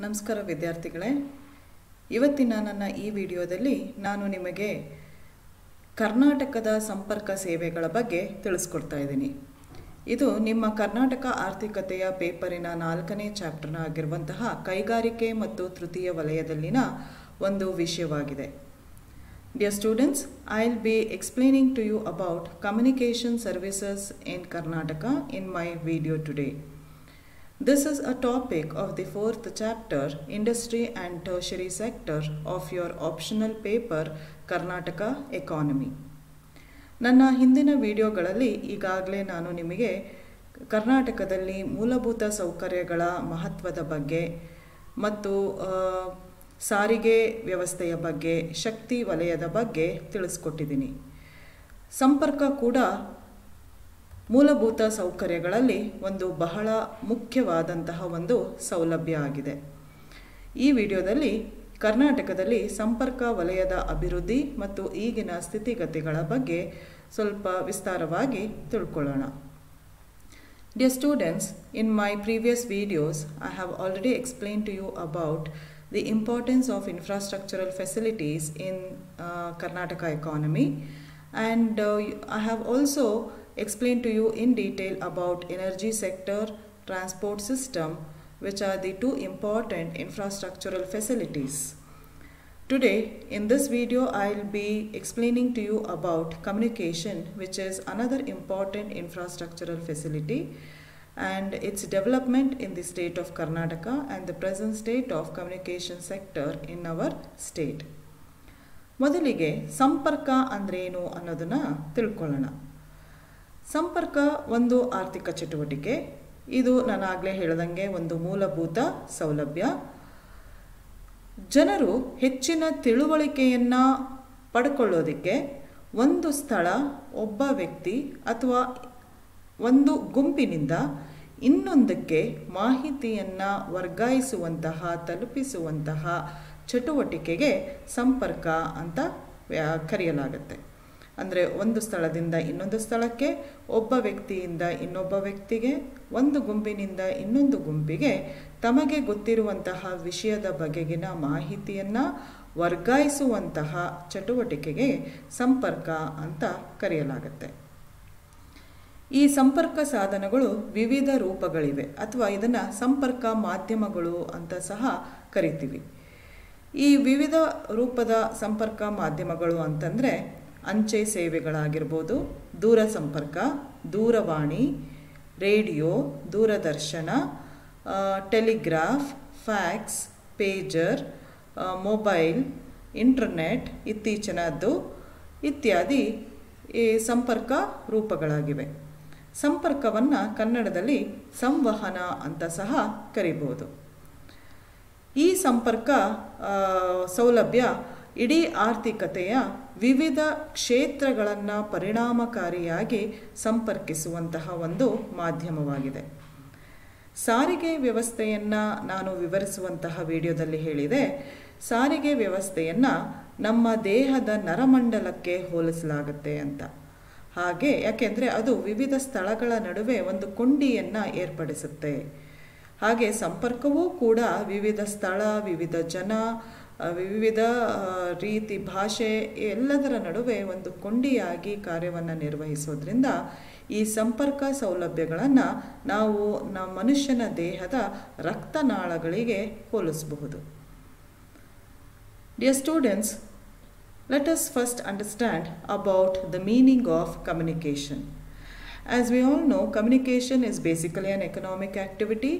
ನಮಸ್ಕಾರ ವಿದ್ಯಾರ್ಥಿಗಳೇ, ಇವತ್ತಿನ ನನ್ನ ಈ ವಿಡಿಯೋದಲ್ಲಿ ನಾನು ನಿಮಗೆ ಕರ್ನಾಟಕದ ಸಂಪರ್ಕ ಸೇವೆಗಳ ಬಗ್ಗೆ ತಿಳಿಸ್ಕೊಡ್ತಾ ಇದ್ದೀನಿ. ಇದು ನಿಮ್ಮ ಕರ್ನಾಟಕ ಆರ್ಥಿಕತೆಯ ಪೇಪರಿನ 4ನೇ ಚಾಪ್ಟರ್ ಆಗಿರುವಂತಹ ಕೈಗಾರಿಕೆ ಮತ್ತು ತೃತೀಯ ವಲಯದಲ್ಲಿನ ಒಂದು ವಿಷಯವಾಗಿದೆ. Dear students, I'll be explaining to you about communication services in Karnataka in my video today. This is a topic of the 4th chapter, Industry and Tertiary Sector of your optional paper, Karnataka Economy. ನನ್ನ ಹಿಂದಿನ ವಿಡಿಯೋಗಳಲ್ಲಿ ಈಗಾಗಲೇ ನಾನು ನಿಮಗೆ ಕರ್ನಾಟಕದಲ್ಲಿ ಮೂಲಭೂತ ಸೌಕರ್ಯಗಳ ಮಹತ್ವದ ಬಗ್ಗೆ ಮತ್ತು ಸಾರಿಗೆ ವ್ಯವಸ್ಥೆಯ ಬಗ್ಗೆ, ಶಕ್ತಿ ವಲಯದ ಬಗ್ಗೆ ತಿಳಿಸ್ಕೊಟ್ಟಿದ್ದೀನಿ. ಸಂಪರ್ಕ ಕೂಡ ಮೂಲಭೂತ ಸೌಕರ್ಯಗಳಲ್ಲಿ ಒಂದು ಬಹಳ ಮುಖ್ಯವಾದಂತಹ ಒಂದು ಸೌಲಭ್ಯ ಆಗಿದೆ. ಈ ವಿಡಿಯೋದಲ್ಲಿ ಕರ್ನಾಟಕದಲ್ಲಿ ಸಂಪರ್ಕ ವಲಯದ ಅಭಿವೃದ್ಧಿ ಮತ್ತು ಈಗಿನ ಸ್ಥಿತಿಗತಿಗಳ ಬಗ್ಗೆ ಸ್ವಲ್ಪ ವಿಸ್ತಾರವಾಗಿ ತಿಳ್ಕೊಳ್ಳೋಣ. Dear students, in my previous videos, I have already explained to you about the importance of infrastructural facilities in Karnataka economy, and I have also explained to you in detail about energy sector, transport system, which are the two important infrastructural facilities. Today in this video I will be explaining to you about communication, which is another important infrastructural facility, and its development in the state of Karnataka and the present state of communication sector in our state. ಮೊದಲಿಗೆ ಸಂಪರ್ಕ ಅಂದ್ರೇನು ಅನ್ನೋದನ್ನ ತಿಳ್ಕೊಳ್ಳೋಣ. ಸಂಪರ್ಕ ಒಂದು ಆರ್ಥಿಕ ಚಟುವಟಿಕೆ. ಇದು ನಾನು ಆಗಲೇ ಹೇಳಿದಂಗೆ ಒಂದು ಮೂಲಭೂತ ಸೌಲಭ್ಯ. ಜನರು ಹೆಚ್ಚಿನ ತಿಳುವಳಿಕೆಯನ್ನು ಪಡ್ಕೊಳ್ಳೋದಕ್ಕೆ ಒಂದು ಸ್ಥಳ, ಒಬ್ಬ ವ್ಯಕ್ತಿ ಅಥವಾ ಒಂದು ಗುಂಪಿನಿಂದ ಇನ್ನೊಂದಕ್ಕೆ ಮಾಹಿತಿಯನ್ನು ವರ್ಗಾಯಿಸುವಂತಹ, ತಲುಪಿಸುವಂತಹ ಚಟುವಟಿಕೆಗೆ ಸಂಪರ್ಕ ಅಂತ ಕರೆಯಲಾಗುತ್ತೆ. ಅಂದರೆ ಒಂದು ಸ್ಥಳದಿಂದ ಇನ್ನೊಂದು ಸ್ಥಳಕ್ಕೆ, ಒಬ್ಬ ವ್ಯಕ್ತಿಯಿಂದ ಇನ್ನೊಬ್ಬ ವ್ಯಕ್ತಿಗೆ, ಒಂದು ಗುಂಪಿನಿಂದ ಇನ್ನೊಂದು ಗುಂಪಿಗೆ ತಮಗೆ ಗೊತ್ತಿರುವಂತಹ ವಿಷಯದ ಬಗೆಗಿನ ಮಾಹಿತಿಯನ್ನು ವರ್ಗಾಯಿಸುವಂತಹ ಚಟುವಟಿಕೆಗೆ ಸಂಪರ್ಕ ಅಂತ ಕರೆಯಲಾಗುತ್ತೆ. ಈ ಸಂಪರ್ಕ ಸಾಧನಗಳು ವಿವಿಧ ರೂಪಗಳಿವೆ, ಅಥವಾ ಇದನ್ನು ಸಂಪರ್ಕ ಮಾಧ್ಯಮಗಳು ಅಂತ ಸಹ ಕರಿತೀವಿ. ಈ ವಿವಿಧ ರೂಪದ ಸಂಪರ್ಕ ಮಾಧ್ಯಮಗಳು ಅಂತಂದರೆ ಅಂಚೆ ಸೇವೆಗಳಾಗಿರ್ಬೋದು, ದೂರ ಸಂಪರ್ಕ, ದೂರವಾಣಿ, ರೇಡಿಯೋ, ದೂರದರ್ಶನ, telegraph, fax, pager, mobile, internet ಇತ್ತೀಚಿನದ್ದು ಇತ್ಯಾದಿ ಈ ಸಂಪರ್ಕ ರೂಪಗಳಾಗಿವೆ. ಸಂಪರ್ಕವನ್ನು ಕನ್ನಡದಲ್ಲಿ ಸಂವಹನ ಅಂತ ಸಹ ಕರಿಬೋದು. ಈ ಸಂಪರ್ಕ ಸೌಲಭ್ಯ ಇಡೀ ಆರ್ಥಿಕತೆಯ ವಿವಿಧ ಕ್ಷೇತ್ರಗಳನ್ನು ಪರಿಣಾಮಕಾರಿಯಾಗಿ ಸಂಪರ್ಕಿಸುವಂತಹ ಒಂದು ಮಾಧ್ಯಮವಾಗಿದೆ. ಸಾರಿಗೆ ವ್ಯವಸ್ಥೆಯನ್ನು ನಾನು ವಿವರಿಸುವಂತಹ ವಿಡಿಯೋದಲ್ಲಿ ಹೇಳಿದೆ, ಸಾರಿಗೆ ವ್ಯವಸ್ಥೆಯನ್ನು ನಮ್ಮ ದೇಹದ ನರಮಂಡಲಕ್ಕೆ ಹೋಲಿಸಲಾಗುತ್ತೆ ಅಂತ. ಹಾಗೆ ಯಾಕೆಂದರೆ ಅದು ವಿವಿಧ ಸ್ಥಳಗಳ ನಡುವೆ ಒಂದು ಕೊಂಡಿಯನ್ನು ಏರ್ಪಡಿಸುತ್ತೆ. ಹಾಗೆ ಸಂಪರ್ಕವೂ ಕೂಡ ವಿವಿಧ ಸ್ಥಳ, ವಿವಿಧ ಜನ, ವಿವಿಧ ರೀತಿ ಭಾಷೆ ಎಲ್ಲದರ ನಡುವೆ ಒಂದು ಕೊಂಡಿಯಾಗಿ ಕಾರ್ಯವನ್ನು ನಿರ್ವಹಿಸೋದ್ರಿಂದ ಈ ಸಂಪರ್ಕ ಸೌಲಭ್ಯಗಳನ್ನು ನಾವು ನಮ್ಮ ಮನುಷ್ಯನ ದೇಹದ ರಕ್ತನಾಳಗಳಿಗೆ ಹೋಲಿಸಬಹುದು. Dear students, let us first understand about the meaning of communication. As we all know, communication is basically an economic activity.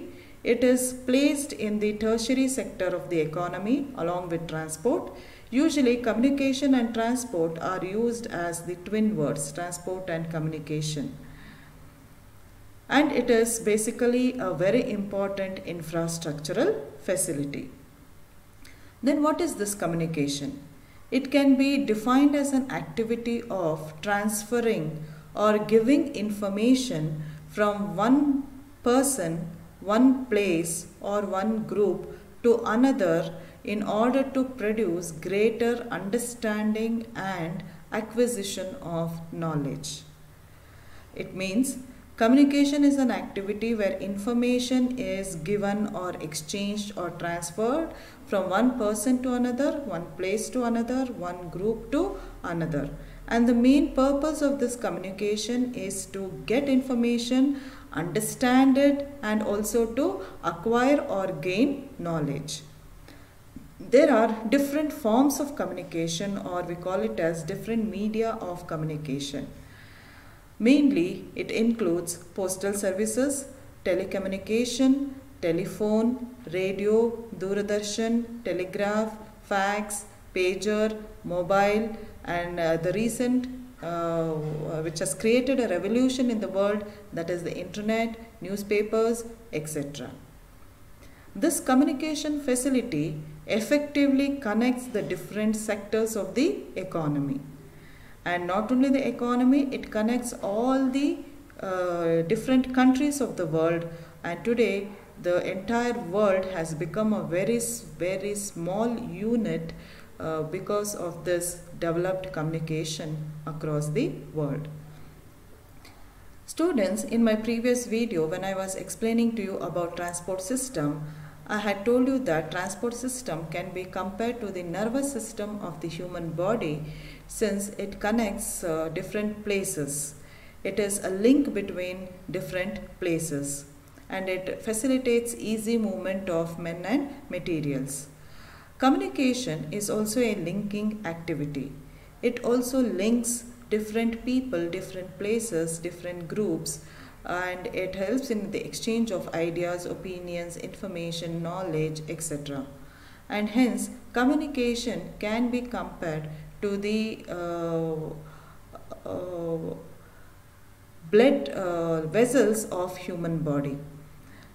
It is placed in the tertiary sector of the economy along with transport. Usually communication and transport are used as the twin words, transport and communication. And it is basically a very important infrastructural facility. Then what is this communication? It can be defined as an activity of transferring or giving information from one person, one place or one group to another in order to produce greater understanding and acquisition of knowledge. It means Communication is an activity where information is given or exchanged or transferred from one person to another, one place to another, one group to another. And the main purpose of this communication is to get information, understand it, and also to acquire or gain knowledge. There are different forms of communication, or we call it as different media of communication. Mainly, it includes postal services, telecommunication, telephone, radio, Doordarshan, telegraph, fax, pager, mobile, and the recent which has created a revolution in the world, that is the internet, newspapers, etc. This communication facility effectively connects the different sectors of the economy. And not only the economy, it connects all the different countries of the world. And today, the entire world has become a very, very small unit because of this developed communication across the world. Students, in my previous video, when I was explaining to you about transport system, I had told you that transport system can be compared to the nervous system of the human body, since it connects different places. It is a link between different places, and it facilitates easy movement of men and materials. Communication is also a linking activity. It also links different people, different places, different groups, and it helps in the exchange of ideas, opinions, information, knowledge, etc. And hence, communication can be compared to the blood vessels of human body.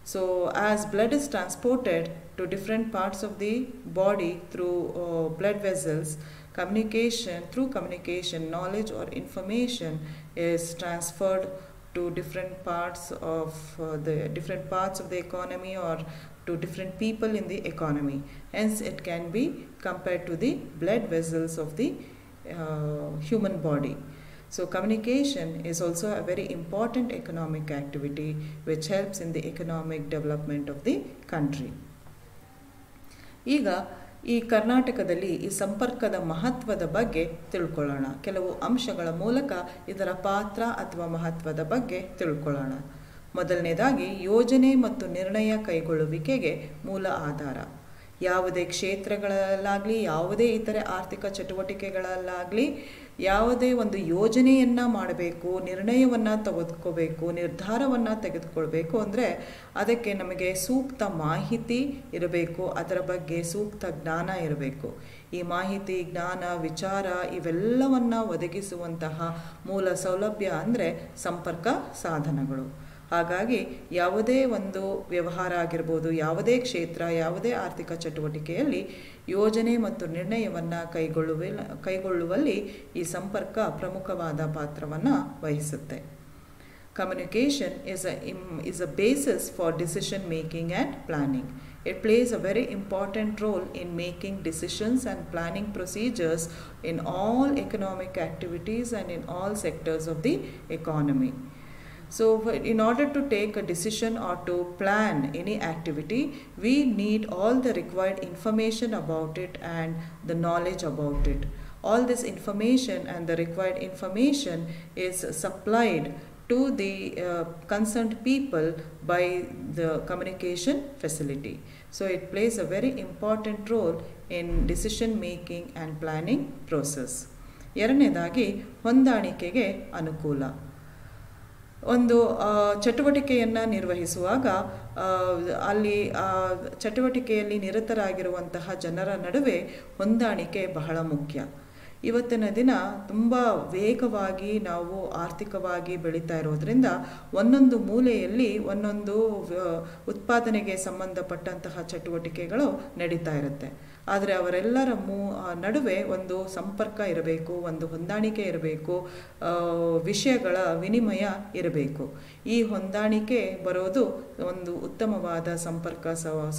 So, as blood is transported to different parts of the body through blood vessels, through communication, knowledge or information is transferred to different parts of the economy, or to different people in the economy. Hence, it can be compared to the blood vessels of the human body. So, communication is also a very important economic activity which helps in the economic development of the country. ಈಗ ಈ ಕರ್ನಾಟಕದಲ್ಲಿ ಈ ಸಂಪರ್ಕದ ಮಹತ್ವದ ಬಗ್ಗೆ ತಿಳ್ಕೊಳ್ಳೋಣ. ಕೆಲವು ಅಂಶಗಳ ಮೂಲಕ ಇದರ ಪಾತ್ರ ಅಥವಾ ಮಹತ್ವದ ಬಗ್ಗೆ ತಿಳ್ಕೊಳ್ಳೋಣ. ಮೊದಲನೇದಾಗಿ, ಯೋಜನೆ ಮತ್ತು ನಿರ್ಣಯ ಕೈಗೊಳ್ಳುವಿಕೆಗೆ ಮೂಲ ಆಧಾರ. ಯಾವುದೇ ಕ್ಷೇತ್ರಗಳಲ್ಲಾಗಲಿ, ಯಾವುದೇ ಇತರೆ ಆರ್ಥಿಕ ಚಟುವಟಿಕೆಗಳಲ್ಲಾಗಲಿ, ಯಾವುದೇ ಒಂದು ಯೋಜನೆಯನ್ನು ಮಾಡಬೇಕು, ನಿರ್ಣಯವನ್ನು ತೆಗೆದುಕೋಬೇಕು, ನಿರ್ಧಾರವನ್ನು ತೆಗೆದುಕೊಳ್ಬೇಕು ಅಂದರೆ ಅದಕ್ಕೆ ನಮಗೆ ಸೂಕ್ತ ಮಾಹಿತಿ ಇರಬೇಕು, ಅದರ ಬಗ್ಗೆ ಸೂಕ್ತ ಜ್ಞಾನ ಇರಬೇಕು. ಈ ಮಾಹಿತಿ, ಜ್ಞಾನ, ವಿಚಾರ ಇವೆಲ್ಲವನ್ನು ಒದಗಿಸುವಂತಹ ಮೂಲ ಸೌಲಭ್ಯ ಅಂದರೆ ಸಂಪರ್ಕ ಸಾಧನಗಳು. ಹಾಗಾಗಿ ಯಾವುದೇ ಒಂದು ವ್ಯವಹಾರ ಆಗಿರ್ಬೋದು, ಯಾವುದೇ ಕ್ಷೇತ್ರ, ಯಾವುದೇ ಆರ್ಥಿಕ ಚಟುವಟಿಕೆಯಲ್ಲಿ ಯೋಜನೆ ಮತ್ತು ನಿರ್ಣಯವನ್ನು ಕೈಗೊಳ್ಳುವಲ್ಲಿ ಈ ಸಂಪರ್ಕ ಪ್ರಮುಖವಾದ ಪಾತ್ರವನ್ನು ವಹಿಸುತ್ತೆ. Communication is a basis for decision making and planning. It plays a very important role in making decisions and planning procedures in all economic activities and in all sectors of the economy. So, in order to take a decision or to plan any activity, we need all the required information about it and the knowledge about it. All this information and the required information is supplied to the concerned people by the communication facility. So, it plays a very important role in decision making and planning process. ಎರಡನೇದಾಗಿ, ಹೊಂದಾಣಿಕೆಗೆ ಅನುಕೂಲ. ಒಂದು ಚಟುವಟಿಕೆಯನ್ನು ನಿರ್ವಹಿಸುವಾಗ ಅಲ್ಲಿ ಚಟುವಟಿಕೆಯಲ್ಲಿ ನಿರತರಾಗಿರುವಂತಹ ಜನರ ನಡುವೆ ಹೊಂದಾಣಿಕೆ ಬಹಳ ಮುಖ್ಯ. ಇವತ್ತಿನ ದಿನ ತುಂಬ ವೇಗವಾಗಿ ನಾವು ಆರ್ಥಿಕವಾಗಿ ಬೆಳೀತಾ ಇರೋದ್ರಿಂದ ಒಂದೊಂದು ಮೂಲೆಯಲ್ಲಿ ಒಂದೊಂದು ಉತ್ಪಾದನೆಗೆ ಸಂಬಂಧಪಟ್ಟಂತಹ ಚಟುವಟಿಕೆಗಳು ನಡೀತಾ ಇರುತ್ತೆ. ಆದರೆ ಅವರೆಲ್ಲರ ನಡುವೆ ಒಂದು ಸಂಪರ್ಕ ಇರಬೇಕು, ಒಂದು ಹೊಂದಾಣಿಕೆ ಇರಬೇಕು, ವಿಷಯಗಳ ವಿನಿಮಯ ಇರಬೇಕು. ಈ ಹೊಂದಾಣಿಕೆ ಬರೋದು ಒಂದು ಉತ್ತಮವಾದ ಸಂಪರ್ಕ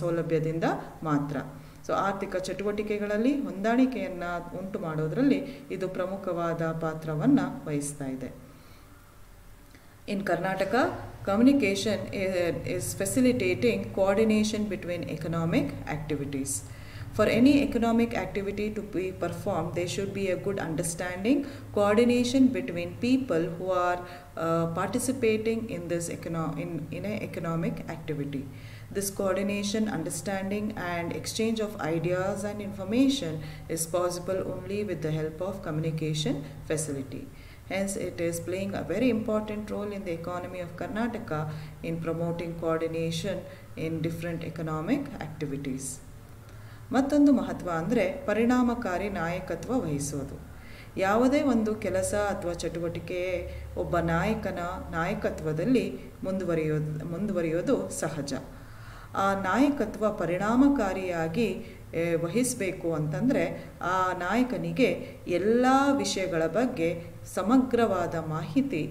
ಸೌಲಭ್ಯದಿಂದ ಮಾತ್ರ. ಸೊ, ಆರ್ಥಿಕ ಚಟುವಟಿಕೆಗಳಲ್ಲಿ ಹೊಂದಾಣಿಕೆಯನ್ನು ಉಂಟು ಮಾಡೋದರಲ್ಲಿ ಇದು ಪ್ರಮುಖವಾದ ಪಾತ್ರವನ್ನು ವಹಿಸ್ತಾ ಇದೆ. In Karnataka, communication is facilitating coordination between economic activities. For any economic activity to be performed, there should be a good understanding, coordination between people who are participating in this in an economic activity. This coordination, understanding and exchange of ideas and information is possible only with the help of communication facility. Hence, it is playing a very important role in the economy of Karnataka in promoting coordination in different economic activities. ಮತ್ತೊಂದು ಮಹತ್ವ ಅಂದರೆ ಪರಿಣಾಮಕಾರಿ ನಾಯಕತ್ವ ವಹಿಸೋದು. ಯಾವುದೇ ಒಂದು ಕೆಲಸ ಅಥವಾ ಚಟುವಟಿಕೆ ಒಬ್ಬ ನಾಯಕನ ನಾಯಕತ್ವದಲ್ಲಿ ಮುಂದುವರಿಯೋದು ಸಹಜ. ಆ ನಾಯಕತ್ವ ಪರಿಣಾಮಕಾರಿಯಾಗಿ ವಹಿಸಬೇಕು ಅಂತಂದರೆ ಆ ನಾಯಕನಿಗೆ ಎಲ್ಲ ವಿಷಯಗಳ ಬಗ್ಗೆ ಸಮಗ್ರವಾದ ಮಾಹಿತಿ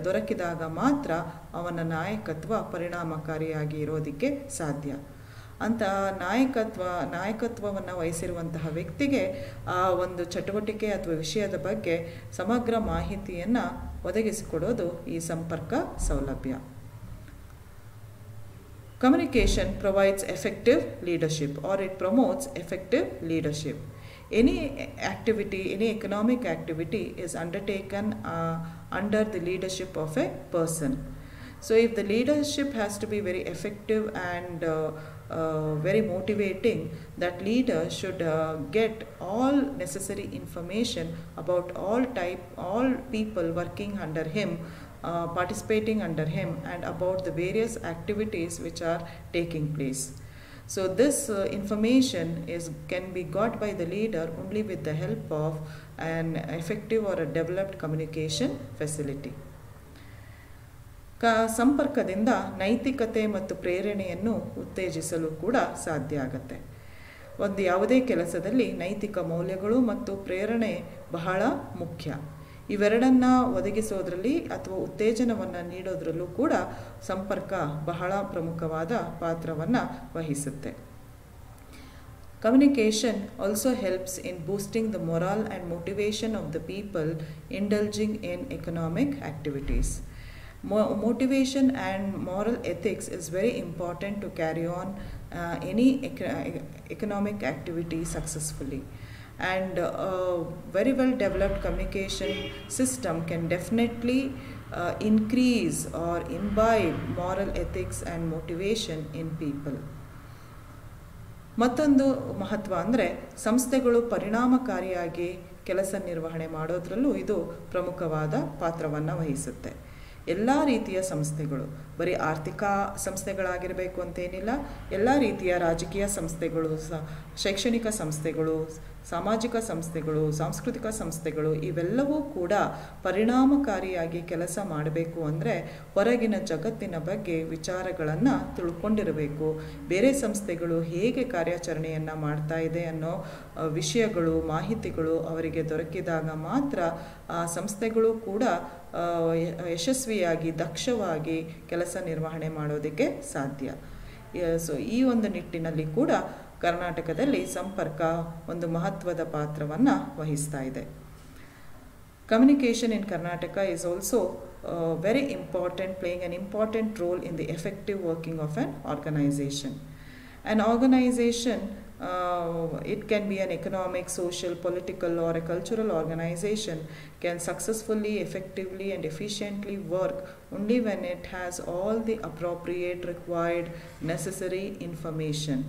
ದೊರಕಿದಾಗ ಮಾತ್ರ ಅವನ ನಾಯಕತ್ವ ಪರಿಣಾಮಕಾರಿಯಾಗಿ ಇರೋದಕ್ಕೆ ಸಾಧ್ಯ. ಅಂತ ನಾಯಕತ್ವವನ್ನು ವಹಿಸಿರುವಂತಹ ವ್ಯಕ್ತಿಗೆ ಆ ಒಂದು ಚಟುವಟಿಕೆ ಅಥವಾ ವಿಷಯದ ಬಗ್ಗೆ ಸಮಗ್ರ ಮಾಹಿತಿಯನ್ನು ಒದಗಿಸಿಕೊಡೋದು ಈ ಸಂಪರ್ಕ ಸೌಲಭ್ಯ. Communication provides effective leadership, or it promotes effective leadership. Any activity, any economic activity is undertaken under the leadership of a person. So if the leadership has to be very effective and very motivating, that leader should get all necessary information about all people working under him, participating under him, and about the various activities which are taking place. So this information can be got by the leader only with the help of an effective or a developed communication facility. ಸಂಪರ್ಕದಿಂದ ನೈತಿಕತೆ ಮತ್ತು ಪ್ರೇರಣೆಯನ್ನು ಉತ್ತೇಜಿಸಲು ಕೂಡ ಸಾಧ್ಯ ಆಗುತ್ತೆ. ಒಂದು ಯಾವುದೇ ಕೆಲಸದಲ್ಲಿ ನೈತಿಕ ಮೌಲ್ಯಗಳು ಮತ್ತು ಪ್ರೇರಣೆ ಬಹಳ ಮುಖ್ಯ. ಇವೆರಡನ್ನು ಒದಗಿಸೋದ್ರಲ್ಲಿ ಅಥವಾ ಉತ್ತೇಜನವನ್ನು ನೀಡೋದ್ರಲ್ಲೂ ಕೂಡ ಸಂಪರ್ಕ ಬಹಳ ಪ್ರಮುಖವಾದ ಪಾತ್ರವನ್ನು ವಹಿಸುತ್ತೆ. Communication also helps in boosting the morale and motivation of the people indulging in economic activities. Motivation and moral ethics is very important to carry on any economic activity successfully. And a very well developed communication system can definitely increase or imbibe moral ethics and motivation in people. ಮತ್ತೊಂದು ಮಹತ್ವ ಅಂದರೆ ಸಂಸ್ಥೆಗಳು ಪರಿಣಾಮಕಾರಿಯಾಗಿ ಕೆಲಸ ನಿರ್ವಹಣೆ ಮಾಡೋದ್ರಲ್ಲೂ ಇದು ಪ್ರಮುಖವಾದ ಪಾತ್ರವನ್ನು ವಹಿಸುತ್ತೆ. ಎಲ್ಲ ರೀತಿಯ ಸಂಸ್ಥೆಗಳು, ಬರೀ ಆರ್ಥಿಕ ಸಂಸ್ಥೆಗಳಾಗಿರಬೇಕು ಅಂತೇನಿಲ್ಲ, ಎಲ್ಲ ರೀತಿಯ ರಾಜಕೀಯ ಸಂಸ್ಥೆಗಳು, ಶೈಕ್ಷಣಿಕ ಸಂಸ್ಥೆಗಳು, ಸಾಮಾಜಿಕ ಸಂಸ್ಥೆಗಳು, ಸಾಂಸ್ಕೃತಿಕ ಸಂಸ್ಥೆಗಳು ಇವೆಲ್ಲವೂ ಕೂಡ ಪರಿಣಾಮಕಾರಿಯಾಗಿ ಕೆಲಸ ಮಾಡಬೇಕು ಅಂದರೆ ಹೊರಗಿನ ಜಗತ್ತಿನ ಬಗ್ಗೆ ವಿಚಾರಗಳನ್ನು ತಿಳ್ಕೊಂಡಿರಬೇಕು. ಬೇರೆ ಸಂಸ್ಥೆಗಳು ಹೇಗೆ ಕಾರ್ಯಾಚರಣೆಯನ್ನು ಮಾಡ್ತಾ ಇದೆ ಅನ್ನೋ ವಿಷಯಗಳು, ಮಾಹಿತಿಗಳು ಅವರಿಗೆ ದೊರಕಿದಾಗ ಮಾತ್ರ ಆ ಸಂಸ್ಥೆಗಳು ಕೂಡ ಯಶಸ್ವಿಯಾಗಿ ದಕ್ಷವಾಗಿ ಕೆಲಸ ನಿರ್ವಹಣೆ ಮಾಡೋದಕ್ಕೆ ಸಾಧ್ಯ. ಸೊ ಈ ಒಂದು ನಿಟ್ಟಿನಲ್ಲಿ ಕೂಡ ಕರ್ನಾಟಕದಲ್ಲಿ ಸಂಪರ್ಕ ಒಂದು ಮಹತ್ವದ ಪಾತ್ರವನ್ನು ವಹಿಸ್ತಾ ಇದೆ. Communication in Karnataka is also very important, playing an important role in the effective working of an organization. An organization, it can be an economic, social, political or a cultural organization, can successfully, effectively and efficiently work only when it has all the appropriate, required, necessary information.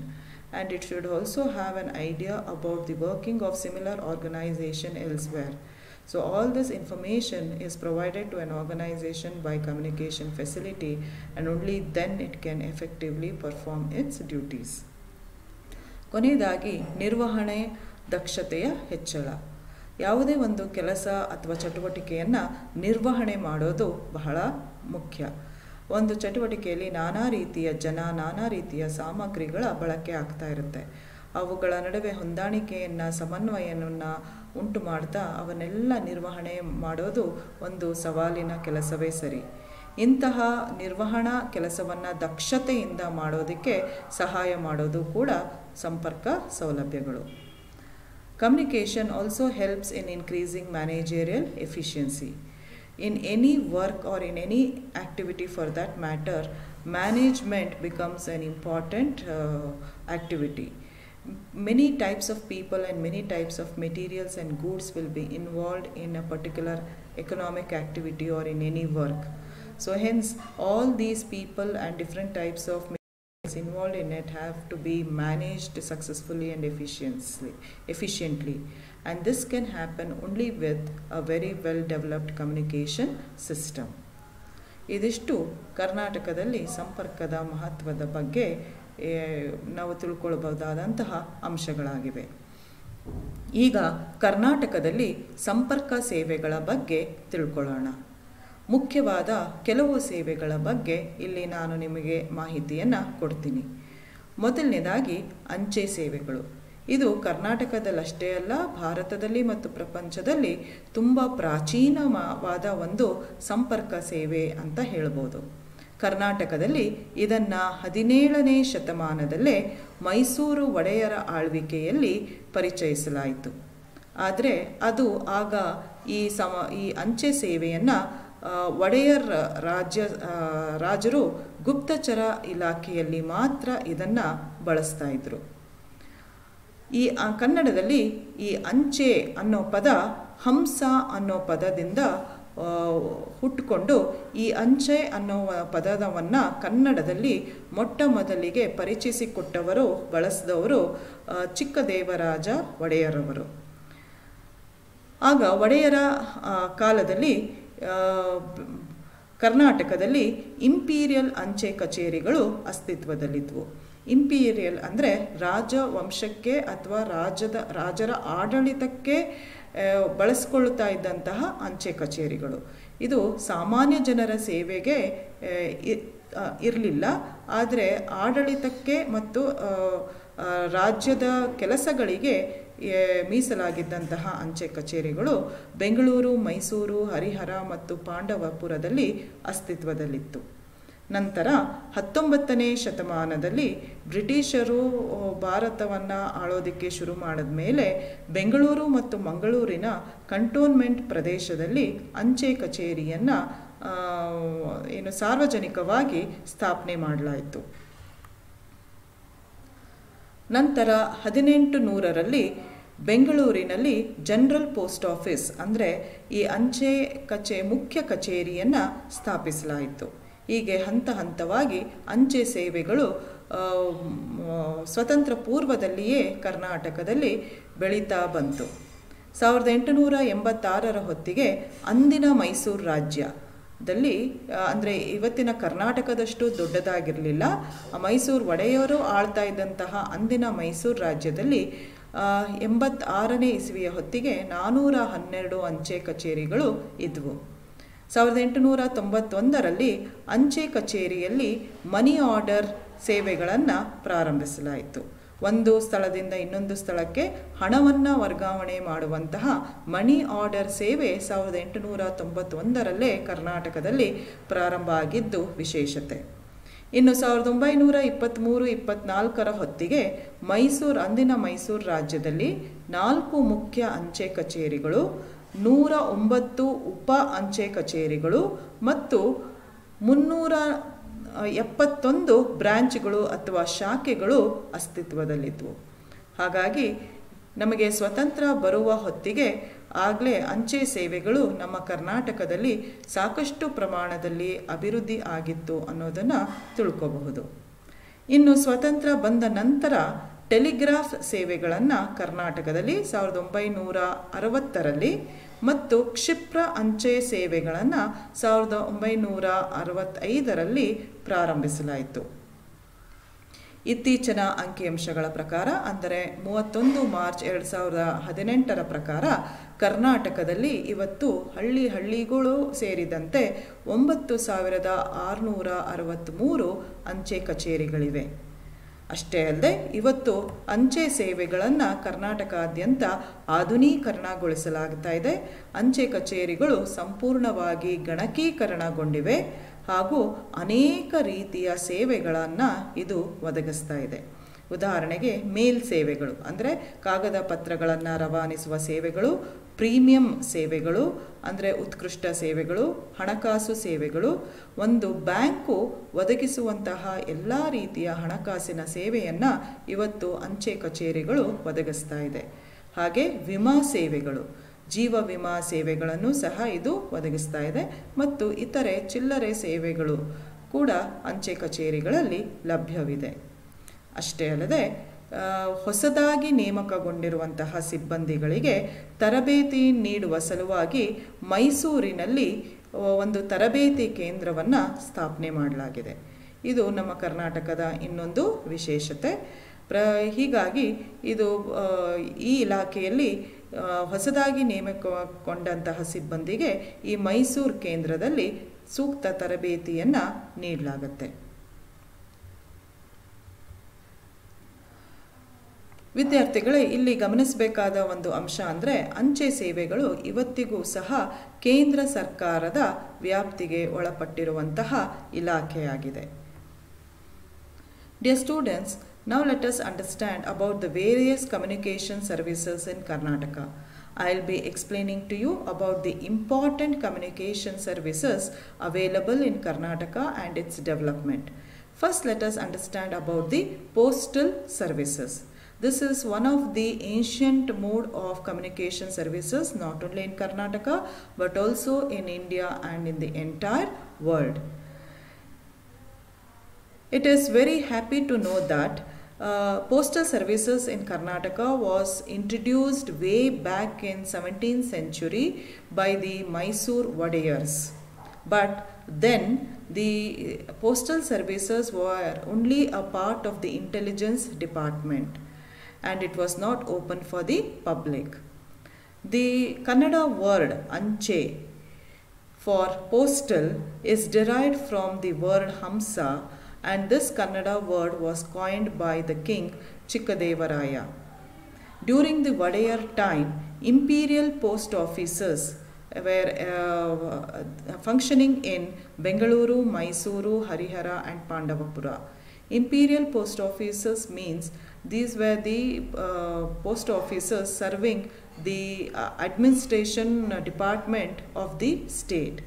And it should also have an idea about the working of similar organization elsewhere. So all this information is provided to an organization by communication facility, and only then it can effectively perform its duties. ಕೊನೆಯದಾಗಿ ನಿರ್ವಹಣೆ ದಕ್ಷತೆಯ ಹೆಚ್ಚಳ. ಯಾವುದೇ ಒಂದು ಕೆಲಸ ಅಥವಾ ಚಟುವಟಿಕೆಯನ್ನು ನಿರ್ವಹಣೆ ಮಾಡೋದು ಬಹಳ ಮುಖ್ಯ. ಒಂದು ಚಟುವಟಿಕೆಯಲ್ಲಿ ನಾನಾ ರೀತಿಯ ಜನ, ನಾನಾ ರೀತಿಯ ಸಾಮಗ್ರಿಗಳ ಬಳಕೆ ಆಗ್ತಾ ಇರುತ್ತೆ. ಅವುಗಳ ನಡುವೆ ಹೊಂದಾಣಿಕೆಯನ್ನು, ಸಮನ್ವಯವನ್ನು ಉಂಟು ಮಾಡ್ತಾ ಅವನ್ನೆಲ್ಲ ನಿರ್ವಹಣೆ ಮಾಡೋದು ಒಂದು ಸವಾಲಿನ ಕೆಲಸವೇ ಸರಿ. ಇಂತಹ ನಿರ್ವಹಣಾ ಕೆಲಸವನ್ನು ದಕ್ಷತೆಯಿಂದ ಮಾಡೋದಕ್ಕೆ ಸಹಾಯ ಮಾಡೋದು ಕೂಡ ಸಂಪರ್ಕ ಸೌಲಭ್ಯಗಳು. Communication also helps in increasing managerial efficiency. In any work or in any activity for that matter, management becomes an important activity. Many types of people and many types of materials and goods will be involved in a particular economic activity or in any work. So hence all these people and different types of materials involved in it have to be managed successfully and efficiently. And this can happen only with a very well developed communication system. ಇದಿಷ್ಟು ಕರ್ನಾಟಕದಲ್ಲಿ ಸಂಪರ್ಕದ ಮಹತ್ವದ ಬಗ್ಗೆ ನಾವು ತಿಳ್ಕೊಳ್ಬಹುದಾದಂತಹ ಅಂಶಗಳಾಗಿವೆ. ಈಗ ಕರ್ನಾಟಕದಲ್ಲಿ ಸಂಪರ್ಕ ಸೇವೆಗಳ ಬಗ್ಗೆ ತಿಳ್ಕೊಳ್ಳೋಣ. ಮುಖ್ಯವಾದ ಕೆಲವು ಸೇವೆಗಳ ಬಗ್ಗೆ ಇಲ್ಲಿ ನಾನು ನಿಮಗೆ ಮಾಹಿತಿಯನ್ನು ಕೊಡ್ತೀನಿ. ಮೊದಲನೇದಾಗಿ ಅಂಚೆ ಸೇವೆಗಳು. ಇದು ಕರ್ನಾಟಕದಲ್ಲಷ್ಟೇ ಅಲ್ಲ, ಭಾರತದಲ್ಲಿ ಮತ್ತು ಪ್ರಪಂಚದಲ್ಲಿ ತುಂಬ ಪ್ರಾಚೀನವಾದ ಒಂದು ಸಂಪರ್ಕ ಸೇವೆ ಅಂತ ಹೇಳ್ಬೋದು. ಕರ್ನಾಟಕದಲ್ಲಿ ಇದನ್ನು 17ನೇ ಶತಮಾನದಲ್ಲೇ ಮೈಸೂರು ಒಡೆಯರ ಆಳ್ವಿಕೆಯಲ್ಲಿ ಪರಿಚಯಿಸಲಾಯಿತು. ಆದರೆ ಅದು ಆಗ ಈ ಅಂಚೆ ಸೇವೆಯನ್ನು ಒಡೆಯರ್ ರಾಜರು ಗುಪ್ತಚರ ಇಲಾಖೆಯಲ್ಲಿ ಮಾತ್ರ ಇದನ್ನು ಬಳಸ್ತಾ ಇದ್ರು. ಈ ಕನ್ನಡದಲ್ಲಿ ಈ ಅಂಚೆ ಅನ್ನೋ ಪದ ಹಂಸ ಅನ್ನೋ ಪದದಿಂದ ಹುಟ್ಟುಕೊಂಡು ಈ ಅಂಚೆ ಅನ್ನೋ ಪದವನ್ನು ಕನ್ನಡದಲ್ಲಿ ಮೊಟ್ಟ ಮೊದಲಿಗೆ ಪರಿಚಯಿಸಿಕೊಟ್ಟವರು, ಬಳಸಿದವರು ಚಿಕ್ಕದೇವರಾಜ ಒಡೆಯರವರು. ಆಗ ಒಡೆಯರ ಕಾಲದಲ್ಲಿ ಕರ್ನಾಟಕದಲ್ಲಿ ಇಂಪೀರಿಯಲ್ ಅಂಚೆ ಕಚೇರಿಗಳು ಅಸ್ತಿತ್ವದಲ್ಲಿದ್ದವು. ಇಂಪೀರಿಯಲ್ ಅಂದರೆ ರಾಜವಂಶಕ್ಕೆ ಅಥವಾ ರಾಜರ ಆಡಳಿತಕ್ಕೆ ಬಳಸ್ಕೊಳ್ತಾ ಇದ್ದಂತಹ ಅಂಚೆ ಕಚೇರಿಗಳು. ಇದು ಸಾಮಾನ್ಯ ಜನರ ಸೇವೆಗೆ ಇರಲಿಲ್ಲ, ಆದರೆ ಆಡಳಿತಕ್ಕೆ ಮತ್ತು ರಾಜ್ಯದ ಕೆಲಸಗಳಿಗೆ ಮೀಸಲಾಗಿದ್ದಂತಹ ಅಂಚೆ ಕಚೇರಿಗಳು ಬೆಂಗಳೂರು, ಮೈಸೂರು, ಹರಿಹರ ಮತ್ತು ಪಾಂಡವಪುರದಲ್ಲಿ ಅಸ್ತಿತ್ವದಲ್ಲಿತ್ತು. ನಂತರ 19ನೇ ಶತಮಾನದಲ್ಲಿ ಬ್ರಿಟಿಷರು ಭಾರತವನ್ನು ಆಳೋದಕ್ಕೆ ಶುರು ಮಾಡಿದ ಮೇಲೆ ಬೆಂಗಳೂರು ಮತ್ತು ಮಂಗಳೂರಿನ ಕಂಟೋನ್ಮೆಂಟ್ ಪ್ರದೇಶದಲ್ಲಿ ಅಂಚೆ ಕಚೇರಿಯನ್ನು ಸಾರ್ವಜನಿಕವಾಗಿ ಸ್ಥಾಪನೆ ಮಾಡಲಾಯಿತು. ನಂತರ 1800ರಲ್ಲಿ ಬೆಂಗಳೂರಿನಲ್ಲಿ ಜನರಲ್ ಪೋಸ್ಟ್ ಆಫೀಸ್ ಅಂದರೆ ಈ ಅಂಚೆ ಮುಖ್ಯ ಕಚೇರಿಯನ್ನು ಸ್ಥಾಪಿಸಲಾಯಿತು. ಹೀಗೆ ಹಂತ ಹಂತವಾಗಿ ಅಂಚೆ ಸೇವೆಗಳು ಸ್ವತಂತ್ರ ಪೂರ್ವದಲ್ಲಿಯೇ ಕರ್ನಾಟಕದಲ್ಲಿ ಬೆಳೀತಾ ಬಂತು. 1886ರ ಹೊತ್ತಿಗೆ ಅಂದಿನ ಮೈಸೂರು ರಾಜ್ಯದಲ್ಲಿ, ಅಂದರೆ ಇವತ್ತಿನ ಕರ್ನಾಟಕದಷ್ಟು ದೊಡ್ಡದಾಗಿರಲಿಲ್ಲ, ಮೈಸೂರು ಒಡೆಯರು ಆಳ್ತಾ ಇದ್ದಂತಹ ಅಂದಿನ ಮೈಸೂರು ರಾಜ್ಯದಲ್ಲಿ 86ನೇ ಇಸವಿಯ ಹೊತ್ತಿಗೆ 412 ಅಂಚೆ ಕಚೇರಿಗಳು ಇದ್ವು. 1891ರಲ್ಲಿ ಅಂಚೆ ಕಚೇರಿಯಲ್ಲಿ ಮನಿ ಆರ್ಡರ್ ಸೇವೆಗಳನ್ನು ಪ್ರಾರಂಭಿಸಲಾಯಿತು. ಒಂದು ಸ್ಥಳದಿಂದ ಇನ್ನೊಂದು ಸ್ಥಳಕ್ಕೆ ಹಣವನ್ನು ವರ್ಗಾವಣೆ ಮಾಡುವಂತಹ ಮನಿ ಆರ್ಡರ್ ಸೇವೆ 1891ರಲ್ಲೇ ಕರ್ನಾಟಕದಲ್ಲಿ ಪ್ರಾರಂಭ ಆಗಿದ್ದು ವಿಶೇಷತೆ. ಇನ್ನು 1923-24ರ ಹೊತ್ತಿಗೆ ಅಂದಿನ ಮೈಸೂರು ರಾಜ್ಯದಲ್ಲಿ 4 ಮುಖ್ಯ ಅಂಚೆ ಕಚೇರಿಗಳು, 109 ಉಪ ಅಂಚೆ ಕಚೇರಿಗಳು ಮತ್ತು 371 ಬ್ರಾಂಚ್ಗಳು ಅಥವಾ ಶಾಖೆಗಳು ಅಸ್ತಿತ್ವದಲ್ಲಿದ್ದವು. ಹಾಗಾಗಿ ನಮಗೆ ಸ್ವತಂತ್ರ ಬರುವ ಹೊತ್ತಿಗೆ ಆಗಲೇ ಅಂಚೆ ಸೇವೆಗಳು ನಮ್ಮ ಕರ್ನಾಟಕದಲ್ಲಿ ಸಾಕಷ್ಟು ಪ್ರಮಾಣದಲ್ಲಿ ಅಭಿವೃದ್ಧಿ ಆಗಿತ್ತು ಅನ್ನೋದನ್ನು ತಿಳ್ಕೋಬಹುದು. ಇನ್ನು ಸ್ವತಂತ್ರ ಬಂದ ನಂತರ ಟೆಲಿಗ್ರಾಫ್ ಸೇವೆಗಳನ್ನು ಕರ್ನಾಟಕದಲ್ಲಿ 1960ರಲ್ಲಿ ಮತ್ತು ಕ್ಷಿಪ್ರ ಅಂಚೆ ಸೇವೆಗಳನ್ನು 1965ರಲ್ಲಿ ಪ್ರಾರಂಭಿಸಲಾಯಿತು. ಇತ್ತೀಚಿನ ಅಂಕಿಅಂಶಗಳ ಪ್ರಕಾರ, ಅಂದರೆ 31 ಮಾರ್ಚ್ 2018ರ ಪ್ರಕಾರ ಕರ್ನಾಟಕದಲ್ಲಿ ಇವತ್ತು ಹಳ್ಳಿಗಳು ಸೇರಿದಂತೆ 9663 ಅಂಚೆ ಕಚೇರಿಗಳಿವೆ. ಅಷ್ಟೇ ಅಲ್ಲದೆ ಇವತ್ತು ಅಂಚೆ ಸೇವೆಗಳನ್ನು ಕರ್ನಾಟಕಾದ್ಯಂತ ಆಧುನೀಕರಣಗೊಳಿಸಲಾಗ್ತಾ ಇದೆ. ಅಂಚೆ ಕಚೇರಿಗಳು ಸಂಪೂರ್ಣವಾಗಿ ಗಣಕೀಕರಣಗೊಂಡಿವೆ ಹಾಗೂ ಅನೇಕ ರೀತಿಯ ಸೇವೆಗಳನ್ನು ಇದು ಒದಗಿಸ್ತಾ ಇದೆ. ಉದಾಹರಣೆಗೆ ಮೇಲ್ ಸೇವೆಗಳು ಅಂದರೆ ಕಾಗದ ಪತ್ರಗಳನ್ನು ರವಾನಿಸುವ ಸೇವೆಗಳು, ಪ್ರೀಮಿಯಂ ಸೇವೆಗಳು ಅಂದರೆ ಉತ್ಕೃಷ್ಟ ಸೇವೆಗಳು, ಹಣಕಾಸು ಸೇವೆಗಳು. ಒಂದು ಬ್ಯಾಂಕು ಒದಗಿಸುವಂತಹ ಎಲ್ಲ ರೀತಿಯ ಹಣಕಾಸಿನ ಸೇವೆಯನ್ನು ಇವತ್ತು ಅಂಚೆ ಕಚೇರಿಗಳು ಒದಗಿಸ್ತಾ ಇದೆ. ಹಾಗೆ ವಿಮಾ ಸೇವೆಗಳು, ಜೀವ ವಿಮಾ ಸೇವೆಗಳನ್ನು ಸಹ ಇದು ಒದಗಿಸ್ತಾ ಇದೆ ಮತ್ತು ಇತರೆ ಚಿಲ್ಲರೆ ಸೇವೆಗಳು ಕೂಡ ಅಂಚೆ ಕಚೇರಿಗಳಲ್ಲಿ ಲಭ್ಯವಿದೆ. ಅಷ್ಟೇ ಅಲ್ಲದೆ ಹೊಸದಾಗಿ ನೇಮಕಗೊಂಡಿರುವಂತಹ ಸಿಬ್ಬಂದಿಗಳಿಗೆ ತರಬೇತಿ ನೀಡುವ ಸಲುವಾಗಿ ಮೈಸೂರಿನಲ್ಲಿ ಒಂದು ತರಬೇತಿ ಕೇಂದ್ರವನ್ನು ಸ್ಥಾಪನೆ ಮಾಡಲಾಗಿದೆ. ಇದು ನಮ್ಮ ಕರ್ನಾಟಕದ ಇನ್ನೊಂದು ವಿಶೇಷತೆ. ಹೀಗಾಗಿ ಇದು ಈ ಇಲಾಖೆಯಲ್ಲಿ ಹೊಸದಾಗಿ ನೇಮಕಗೊಂಡಂತಹ ಸಿಬ್ಬಂದಿಗೆ ಈ ಮೈಸೂರು ಕೇಂದ್ರದಲ್ಲಿ ಸೂಕ್ತ ತರಬೇತಿಯನ್ನು ನೀಡಲಾಗುತ್ತೆ. ವಿದ್ಯಾರ್ಥಿಗಳೇ, ಇಲ್ಲಿ ಗಮನಿಸಬೇಕಾದ ಒಂದು ಅಂಶ ಅಂದರೆ ಅಂಚೆ ಸೇವೆಗಳು ಇವತ್ತಿಗೂ ಸಹ ಕೇಂದ್ರ ಸರ್ಕಾರದ ವ್ಯಾಪ್ತಿಗೆ ಒಳಪಟ್ಟಿರುವಂತಹ ಇಲಾಖೆಯಾಗಿದೆ. Dear students, now let us understand about the various communication services in Karnataka. I'll be explaining to you about the important communication services available in Karnataka and its development. First, let us understand about the postal services. This is one of the ancient mode of communication services not only in Karnataka but also in India and in the entire world. It is very happy to know that postal services in Karnataka was introduced way back in 17th century by the Mysore Wadeyars. But then the postal services were only a part of the intelligence department and it was not open for the public. The Kannada word anche for postal is derived from the word Hamsa, and this Kannada word was coined by the king Chikkadevaraya. During the Wadeyar time, imperial post offices were functioning in Bengaluru, Mysuru, Harihara and Pandavapura. Imperial post offices means these were the post offices serving the administration department of the state.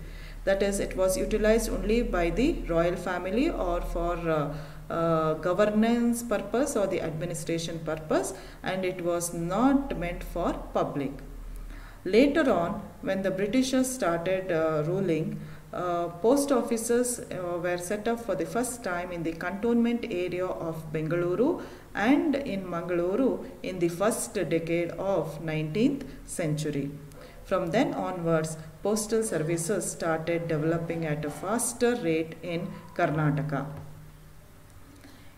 That is, it was utilized only by the royal family or for governance purpose or the administration purpose, and it was not meant for public. Later on, when the Britishers started ruling, post offices were set up for the first time in the cantonment area of Bengaluru and in Mangaluru in the first decade of 19th century. From then onwards, postal services started developing at a faster rate in Karnataka.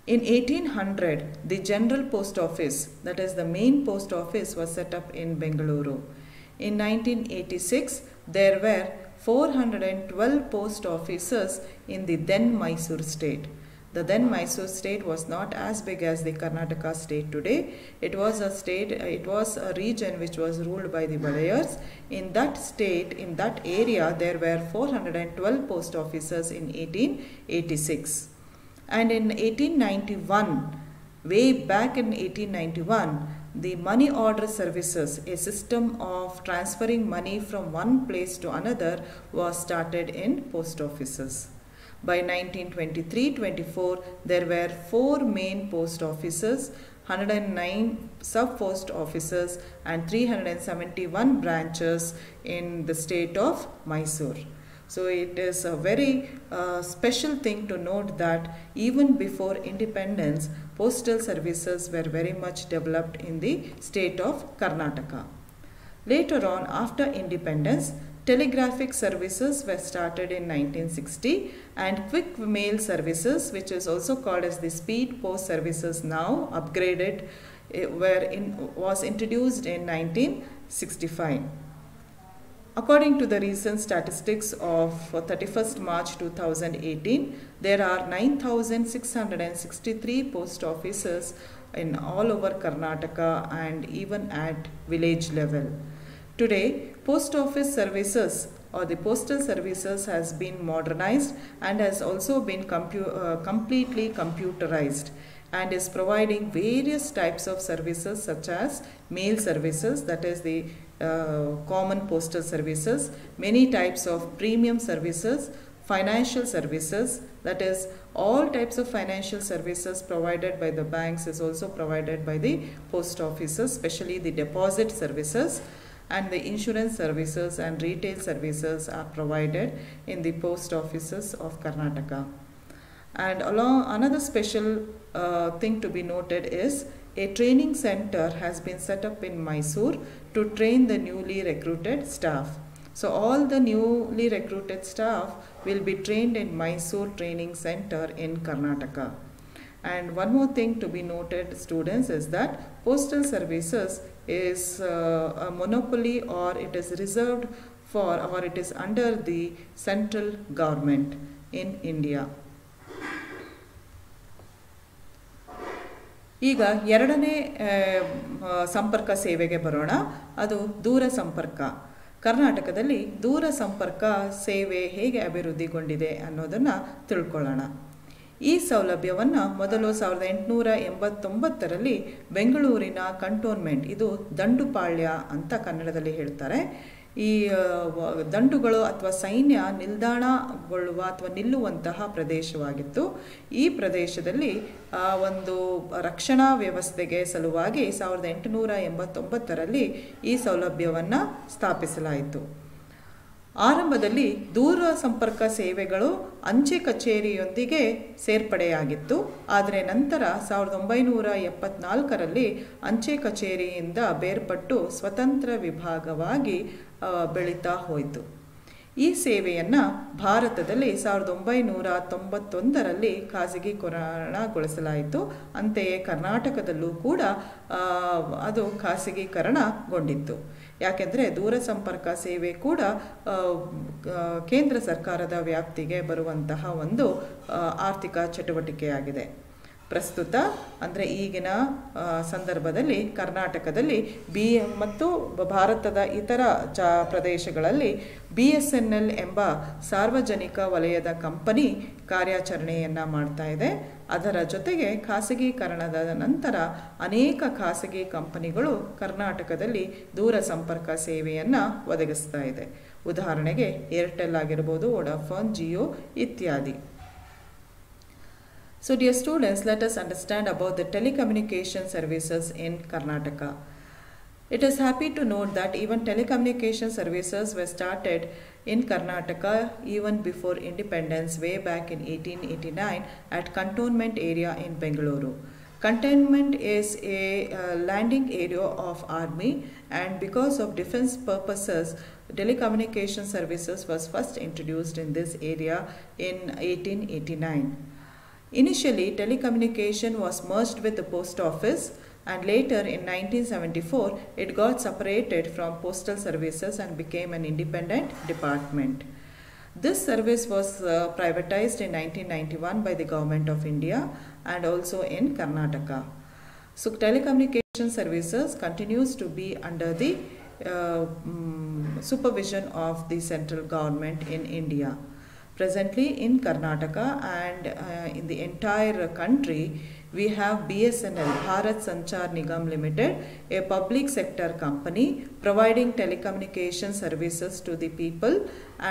In 1800, the General Post Office, that is the main post office, was set up in Bengaluru. In 1986, there were 412 post offices in the then Mysore state. The then Mysore state was not as big as the Karnataka state today. It was a region which was ruled by the Wadeyars. In that state, in that area, there were 412 post offices in 1886. And in 1891, way back in 1891, the money order services, a system of transferring money from one place to another, was started in post offices. By 1923-24, there were 4 main post offices, 109 sub-post offices and 371 branches in the state of Mysore. So it is a very special thing to note that even before independence, postal services were very much developed in the state of Karnataka. Later on, after independence, telegraphic services were started in 1960 and quick mail services, which is also called as the speed post services now upgraded, was introduced in 1965. According to the recent statistics of 31st March 2018, there are 9,663 post offices in all over Karnataka and even at village level. Today, post office services or the postal services has been modernized and has also been completely computerized. and is providing various types of services such as mail services, that is the common postal services, many types of premium services, financial services, that is all types of financial services provided by the banks is also provided by the post offices, especially the deposit services, and the insurance services and retail services are provided in the post offices of Karnataka. And along another special thing to be noted is a training center has been set up in Mysore to train the newly recruited staff. So all the newly recruited staff will be trained in Mysore Training Center in Karnataka. And one more thing to be noted, students, is that postal services is a monopoly, or it is reserved for, or it is under the central government in India. ಈಗ ಎರಡನೇ ಸಂಪರ್ಕ ಸೇವೆಗೆ ಬರೋಣ. ಅದು ದೂರ ಸಂಪರ್ಕ. ಕರ್ನಾಟಕದಲ್ಲಿ ದೂರ ಸಂಪರ್ಕ ಸೇವೆ ಹೇಗೆ ಅಭಿವೃದ್ಧಿಗೊಂಡಿದೆ ಅನ್ನೋದನ್ನು ತಿಳ್ಕೊಳ್ಳೋಣ. ಈ ಸೌಲಭ್ಯವನ್ನು ಮೊದಲು 1889ರಲ್ಲಿ ಬೆಂಗಳೂರಿನ ಕಂಟೋನ್ಮೆಂಟ್, ಇದು ದಂಡುಪಾಳ್ಯ ಅಂತ ಕನ್ನಡದಲ್ಲಿ ಹೇಳ್ತಾರೆ, ಈ ದಂಡುಗಳು ಅಥವಾ ಸೈನ್ಯ ನಿಲ್ದಾಣಗೊಳ್ಳುವ ಅಥವಾ ನಿಲ್ಲುವಂತಹ ಪ್ರದೇಶವಾಗಿತ್ತು. ಈ ಪ್ರದೇಶದಲ್ಲಿ ಒಂದು ರಕ್ಷಣಾ ವ್ಯವಸ್ಥೆಗೆ ಸಲುವಾಗಿ 1889ರಲ್ಲಿ ಈ ಸೌಲಭ್ಯವನ್ನು ಸ್ಥಾಪಿಸಲಾಯಿತು. ಆರಂಭದಲ್ಲಿ ದೂರ ಸಂಪರ್ಕ ಸೇವೆಗಳು ಅಂಚೆ ಕಚೇರಿಯೊಂದಿಗೆ ಸೇರ್ಪಡೆಯಾಗಿತ್ತು. ಆದರೆ ನಂತರ 1974ರಲ್ಲಿ ಅಂಚೆ ಕಚೇರಿಯಿಂದ ಬೇರ್ಪಟ್ಟು ಸ್ವತಂತ್ರ ವಿಭಾಗವಾಗಿ ಬೆಳೀತಾ ಹೋಯಿತು. ಈ ಸೇವೆಯನ್ನು ಭಾರತದಲ್ಲಿ 1991ರಲ್ಲಿ ಖಾಸಗೀಕರಣಗೊಳಿಸಲಾಯಿತು. ಅಂತೆಯೇ ಕರ್ನಾಟಕದಲ್ಲೂ ಕೂಡ ಅದು ಖಾಸಗೀಕರಣಗೊಂಡಿತ್ತು. ಯಾಕೆಂದರೆ ದೂರ ಸಂಪರ್ಕ ಸೇವೆ ಕೂಡ ಕೇಂದ್ರ ಸರ್ಕಾರದ ವ್ಯಾಪ್ತಿಗೆ ಬರುವಂತಹ ಒಂದು ಆರ್ಥಿಕ ಚಟುವಟಿಕೆಯಾಗಿದೆ. ಪ್ರಸ್ತುತ ಅಂದರೆ ಈಗಿನ ಸಂದರ್ಭದಲ್ಲಿ ಕರ್ನಾಟಕದಲ್ಲಿ ಮತ್ತು ಭಾರತದ ಇತರ ಪ್ರದೇಶಗಳಲ್ಲಿ BSNL ಎಂಬ ಸಾರ್ವಜನಿಕ ವಲಯದ ಕಂಪನಿ ಕಾರ್ಯಾಚರಣೆಯನ್ನು ಮಾಡ್ತಾ ಇದೆ. ಅದರ ಜೊತೆಗೆ ಖಾಸಗೀಕರಣದ ನಂತರ ಅನೇಕ ಖಾಸಗಿ ಕಂಪನಿಗಳು ಕರ್ನಾಟಕದಲ್ಲಿ ದೂರ ಸಂಪರ್ಕ ಸೇವೆಯನ್ನು ಒದಗಿಸ್ತಾ ಇದೆ. ಉದಾಹರಣೆಗೆ ಏರ್ಟೆಲ್ ಆಗಿರ್ಬೋದು, ವೋಡಾಫೋನ್, ಜಿಯೋ ಇತ್ಯಾದಿ. So dear students, let us understand about the telecommunication services in Karnataka. It is happy to note that even telecommunication services were started in Karnataka even before independence way back in 1889 at Cantonment area in Bengaluru. Cantonment is a landing area of army, and because of defense purposes, telecommunication services was first introduced in this area in 1889. Initially, telecommunication was merged with the post office, and later in 1974, it got separated from postal services and became an independent department. This service was privatized in 1991 by the Government of India and also in Karnataka. So telecommunication services continues to be under the supervision of the central government in India. Presently in Karnataka and in the entire country, we have BSNL, Bharat Sanchar Nigam Limited, a public sector company providing telecommunication services to the people,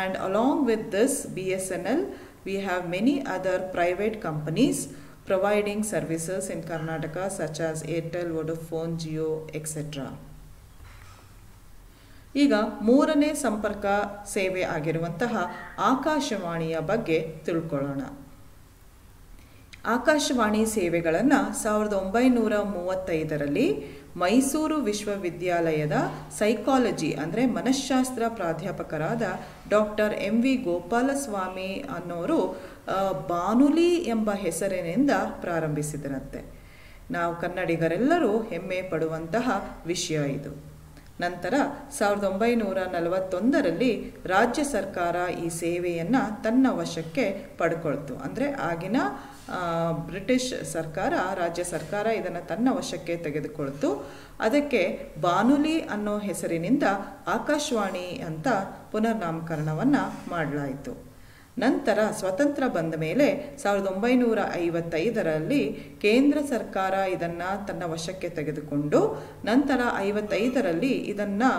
and along with this BSNL, we have many other private companies providing services in Karnataka such as Airtel, Vodafone, Jio, etc. ಈಗ ಮೂರನೇ ಸಂಪರ್ಕ ಸೇವೆ ಆಗಿರುವಂತಹ ಆಕಾಶವಾಣಿಯ ಬಗ್ಗೆ ತಿಳ್ಕೊಳ್ಳೋಣ. ಆಕಾಶವಾಣಿ ಸೇವೆಗಳನ್ನು 1935ರಲ್ಲಿ ಮೈಸೂರು ವಿಶ್ವವಿದ್ಯಾಲಯದ ಸೈಕಾಲಜಿ ಅಂದರೆ ಮನಃಶಾಸ್ತ್ರ ಪ್ರಾಧ್ಯಾಪಕರಾದ ಡಾಕ್ಟರ್ MV ಗೋಪಾಲಸ್ವಾಮಿ ಅನ್ನೋರು ಬಾನುಲಿ ಎಂಬ ಹೆಸರಿನಿಂದ ಪ್ರಾರಂಭಿಸಿದರಂತೆ. ನಾವು ಕನ್ನಡಿಗರೆಲ್ಲರೂ ಹೆಮ್ಮೆ ಪಡುವಂತಹ ವಿಷಯ ಇದು. ನಂತರ 1941ರಲ್ಲಿ ರಾಜ್ಯ ಸರ್ಕಾರ ಈ ಸೇವೆಯನ್ನು ತನ್ನ ವಶಕ್ಕೆ ಪಡ್ಕೊಳ್ತು. ಅಂದರೆ ಆಗಿನ ಬ್ರಿಟಿಷ್ ಸರ್ಕಾರ, ರಾಜ್ಯ ಸರ್ಕಾರ ಇದನ್ನು ತನ್ನ ವಶಕ್ಕೆ ತೆಗೆದುಕೊಳ್ತು. ಅದಕ್ಕೆ ಬಾನುಲಿ ಅನ್ನೋ ಹೆಸರಿನಿಂದ ಆಕಾಶವಾಣಿ ಅಂತ ಪುನರ್ನಾಮಕರಣವನ್ನು ಮಾಡಲಾಯಿತು. ನಂತರ ಸ್ವತಂತ್ರ ಬಂದ ಮೇಲೆ 1955ರಲ್ಲಿ ಕೇಂದ್ರ ಸರ್ಕಾರ ಇದನ್ನು ತನ್ನ ವಶಕ್ಕೆ ತೆಗೆದುಕೊಂಡು ನಂತರ 55ರಲ್ಲಿ ಇದನ್ನು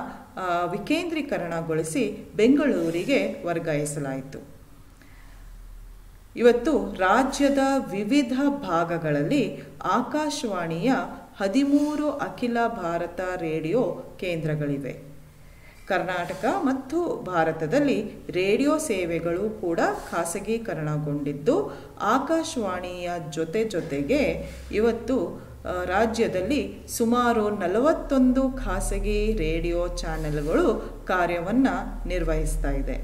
ವಿಕೇಂದ್ರೀಕರಣಗೊಳಿಸಿ ಬೆಂಗಳೂರಿಗೆ ವರ್ಗಾಯಿಸಲಾಯಿತು. ಇವತ್ತು ರಾಜ್ಯದ ವಿವಿಧ ಭಾಗಗಳಲ್ಲಿ ಆಕಾಶವಾಣಿಯ 13 ಅಖಿಲ ಭಾರತ ರೇಡಿಯೋ ಕೇಂದ್ರಗಳಿವೆ. ಕರ್ನಾಟಕ ಮತ್ತು ಭಾರತದಲ್ಲಿ ರೇಡಿಯೋ ಸೇವೆಗಳು ಕೂಡ ಖಾಸಗೀಕರಣಗೊಂಡಿದ್ದು, ಆಕಾಶವಾಣಿಯ ಜೊತೆಗೆ ಇವತ್ತು ರಾಜ್ಯದಲ್ಲಿ ಸುಮಾರು 41 ಖಾಸಗಿ ರೇಡಿಯೋ ಚಾನೆಲ್ಗಳು ಕಾರ್ಯವನ್ನು ನಿರ್ವಹಿಸ್ತಾ ಇದೆ.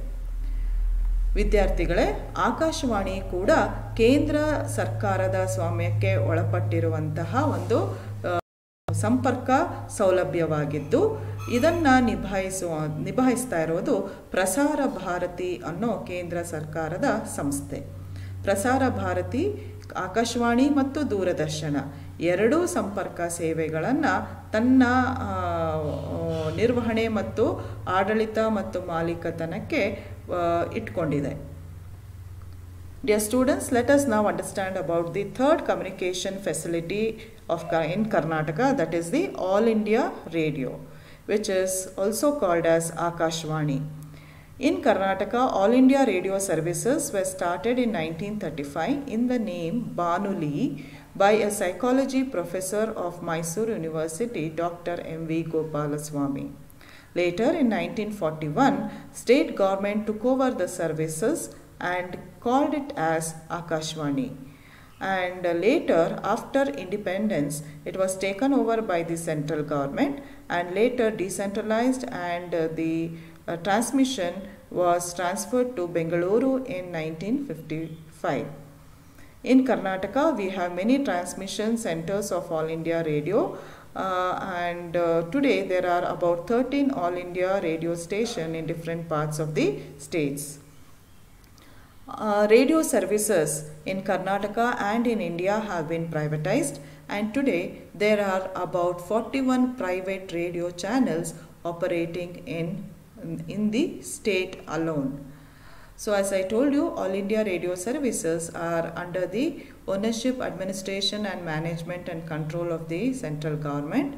ವಿದ್ಯಾರ್ಥಿಗಳೇ, ಆಕಾಶವಾಣಿ ಕೂಡ ಕೇಂದ್ರ ಸರ್ಕಾರದ ಸ್ವಾಮ್ಯಕ್ಕೆ ಒಳಪಟ್ಟಿರುವಂತಹ ಒಂದು ಸಂಪರ್ಕ ಸೌಲಭ್ಯವಾಗಿದ್ದು, ಇದನ್ನು ನಿಭಾಯಿಸ್ತಾ ಇರೋದು ಪ್ರಸಾರ ಭಾರತಿ ಅನ್ನೋ ಕೇಂದ್ರ ಸರ್ಕಾರದ ಸಂಸ್ಥೆ. ಪ್ರಸಾರ ಭಾರತಿ ಆಕಾಶವಾಣಿ ಮತ್ತು ದೂರದರ್ಶನ ಎರಡೂ ಸಂಪರ್ಕ ಸೇವೆಗಳನ್ನು ತನ್ನ ನಿರ್ವಹಣೆ ಮತ್ತು ಆಡಳಿತ ಮತ್ತು ಮಾಲೀಕತನಕ್ಕೆ ಇಟ್ಕೊಂಡಿದೆ. Dear students, let us now understand about the third communication facility in Karnataka, that is the All India Radio, which is also called as Akashvani. In Karnataka, All India Radio services were started in 1935 in the name Banuli by a psychology professor of Mysore University, Dr. M.V. Gopalaswamy. Later, in 1941, state government took over the services and called it as Akashvani. And later, after independence, it was taken over by the central government and later decentralized, and the transmission was transferred to Bengaluru in 1955. In Karnataka, we have many transmission centers of All India Radio, and today there are about 13 All India radio stations in different parts of the states. Radio services in Karnataka and in India have been privatized, and today there are about 41 private radio channels operating in the state alone. So as I told you, All India Radio services are under the ownership, administration and management and control of the central government,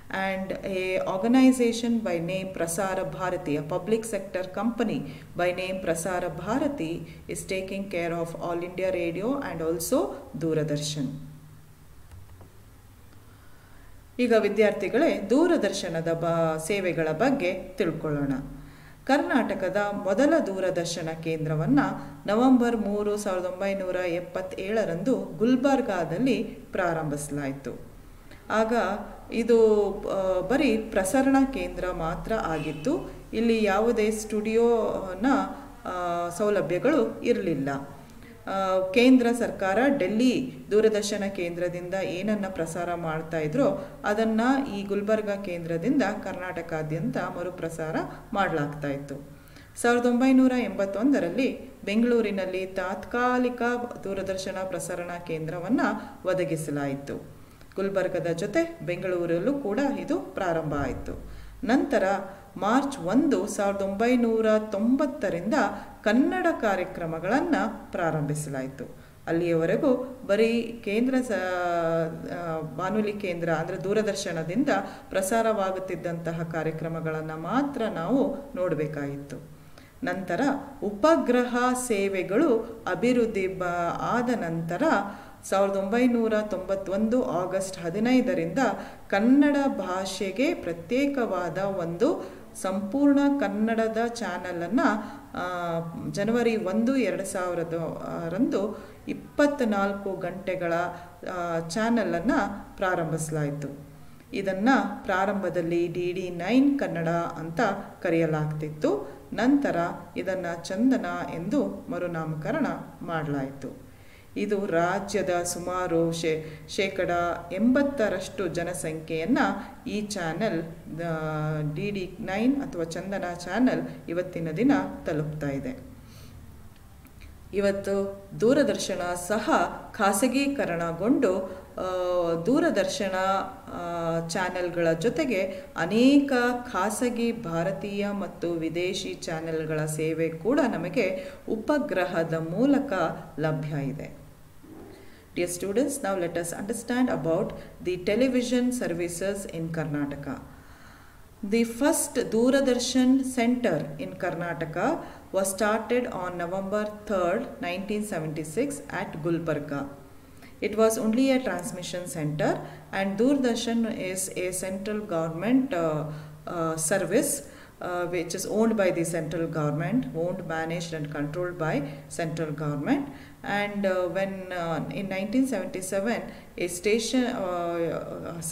and a organization by name Prasara Bharati, a public sector company by name Prasara Bharati, is taking care of All India Radio and also Doordarshan. ಈಗ ವಿದ್ಯಾರ್ಥಿಗಳೇ, ದೂರದರ್ಶನದ ಸೇವೆಗಳ ಬಗ್ಗೆ ತಿಳ್ಕೊಳ್ಳೋಣ. ಕರ್ನಾಟಕದ ಮೊದಲ ದೂರದರ್ಶನ ಕೇಂದ್ರವನ್ನು November 3, 1977ರಂದು ಗುಲ್ಬರ್ಗಾದಲ್ಲಿ ಪ್ರಾರಂಭಿಸಲಾಯಿತು. ಆಗ ಇದು ಬರೀ ಪ್ರಸರಣ ಕೇಂದ್ರ ಮಾತ್ರ ಆಗಿತ್ತು. ಇಲ್ಲಿ ಯಾವುದೇ ಸ್ಟುಡಿಯೋನ ಸೌಲಭ್ಯಗಳು ಇರಲಿಲ್ಲ. ಕೇಂದ್ರ ಸರ್ಕಾರ ಡೆಲ್ಲಿ ದೂರದರ್ಶನ ಕೇಂದ್ರದಿಂದ ಏನನ್ನು ಪ್ರಸಾರ ಮಾಡ್ತಾ ಇದ್ರೋ ಅದನ್ನು ಈ ಗುಲ್ಬರ್ಗಾ ಕೇಂದ್ರದಿಂದ ಕರ್ನಾಟಕಾದ್ಯಂತ ಮರುಪ್ರಸಾರ ಮಾಡಲಾಗ್ತಾ ಇತ್ತು. 1981ರಲ್ಲಿ ಬೆಂಗಳೂರಿನಲ್ಲಿ ತಾತ್ಕಾಲಿಕ ದೂರದರ್ಶನ ಪ್ರಸರಣ ಕೇಂದ್ರವನ್ನು ಒದಗಿಸಲಾಯಿತು. ಗುಲ್ಬರ್ಗದ ಜೊತೆ ಬೆಂಗಳೂರಲ್ಲೂ ಕೂಡ ಇದು ಪ್ರಾರಂಭ ಆಯಿತು. ನಂತರ ಮಾರ್ಚ್ 1, 1990ರಿಂದ ಕನ್ನಡ ಕಾರ್ಯಕ್ರಮಗಳನ್ನು ಪ್ರಾರಂಭಿಸಲಾಯಿತು. ಅಲ್ಲಿಯವರೆಗೂ ಬರೀ ಕೇಂದ್ರ ಬಾನುಲಿ ಕೇಂದ್ರ ಅಂದರೆ ದೂರದರ್ಶನದಿಂದ ಪ್ರಸಾರವಾಗುತ್ತಿದ್ದಂತಹ ಕಾರ್ಯಕ್ರಮಗಳನ್ನು ಮಾತ್ರ ನಾವು ನೋಡಬೇಕಾಗಿತ್ತು. ನಂತರ ಉಪಗ್ರಹ ಸೇವೆಗಳು ಅಭಿವೃದ್ಧಿ ಆದ ನಂತರ 1991 ಆಗಸ್ಟ್ 15ರಿಂದ ಕನ್ನಡ ಭಾಷೆಗೆ ಪ್ರತ್ಯೇಕವಾದ ಒಂದು ಸಂಪೂರ್ಣ ಕನ್ನಡದ ಚಾನಲನ್ನು ಜನವರಿ 1, 2000ರಂದು 24 ಗಂಟೆಗಳ ಚಾನಲನ್ನು ಪ್ರಾರಂಭಿಸಲಾಯಿತು. ಇದನ್ನು ಪ್ರಾರಂಭದಲ್ಲಿ DD9 ಕನ್ನಡ ಅಂತ ಕರೆಯಲಾಗ್ತಿತ್ತು. ನಂತರ ಇದನ್ನು ಚಂದನ ಎಂದು ಮರುನಾಮಕರಣ ಮಾಡಲಾಯಿತು. ಇದು ರಾಜ್ಯದ ಸುಮಾರು ಶೇಕಡ 80ರಷ್ಟು ಜನಸಂಖ್ಯೆಯನ್ನು ಈ ಚಾನೆಲ್ DD9 ಅಥವಾ ಚಂದನ ಚಾನೆಲ್ ಇವತ್ತಿನ ದಿನ ತಲುಪ್ತಾ ಇದೆ. ಇವತ್ತು ದೂರದರ್ಶನ ಸಹ ಖಾಸಗೀಕರಣಗೊಂಡು ದೂರದರ್ಶನ ಚಾನೆಲ್ಗಳ ಜೊತೆಗೆ ಅನೇಕ ಖಾಸಗಿ ಭಾರತೀಯ ಮತ್ತು ವಿದೇಶಿ ಚಾನೆಲ್ಗಳ ಸೇವೆ ಕೂಡ ನಮಗೆ ಉಪಗ್ರಹದ ಮೂಲಕ ಲಭ್ಯ ಇದೆ. Dear students, now let us understand about the television services in Karnataka. The first Doordarshan Center in Karnataka was started on November 3rd, 1976 at Gulbarga. It was only a transmission center, and Doordarshan is a central government service which is owned by the central government, owned, managed and controlled by central government. And when in 1977 a station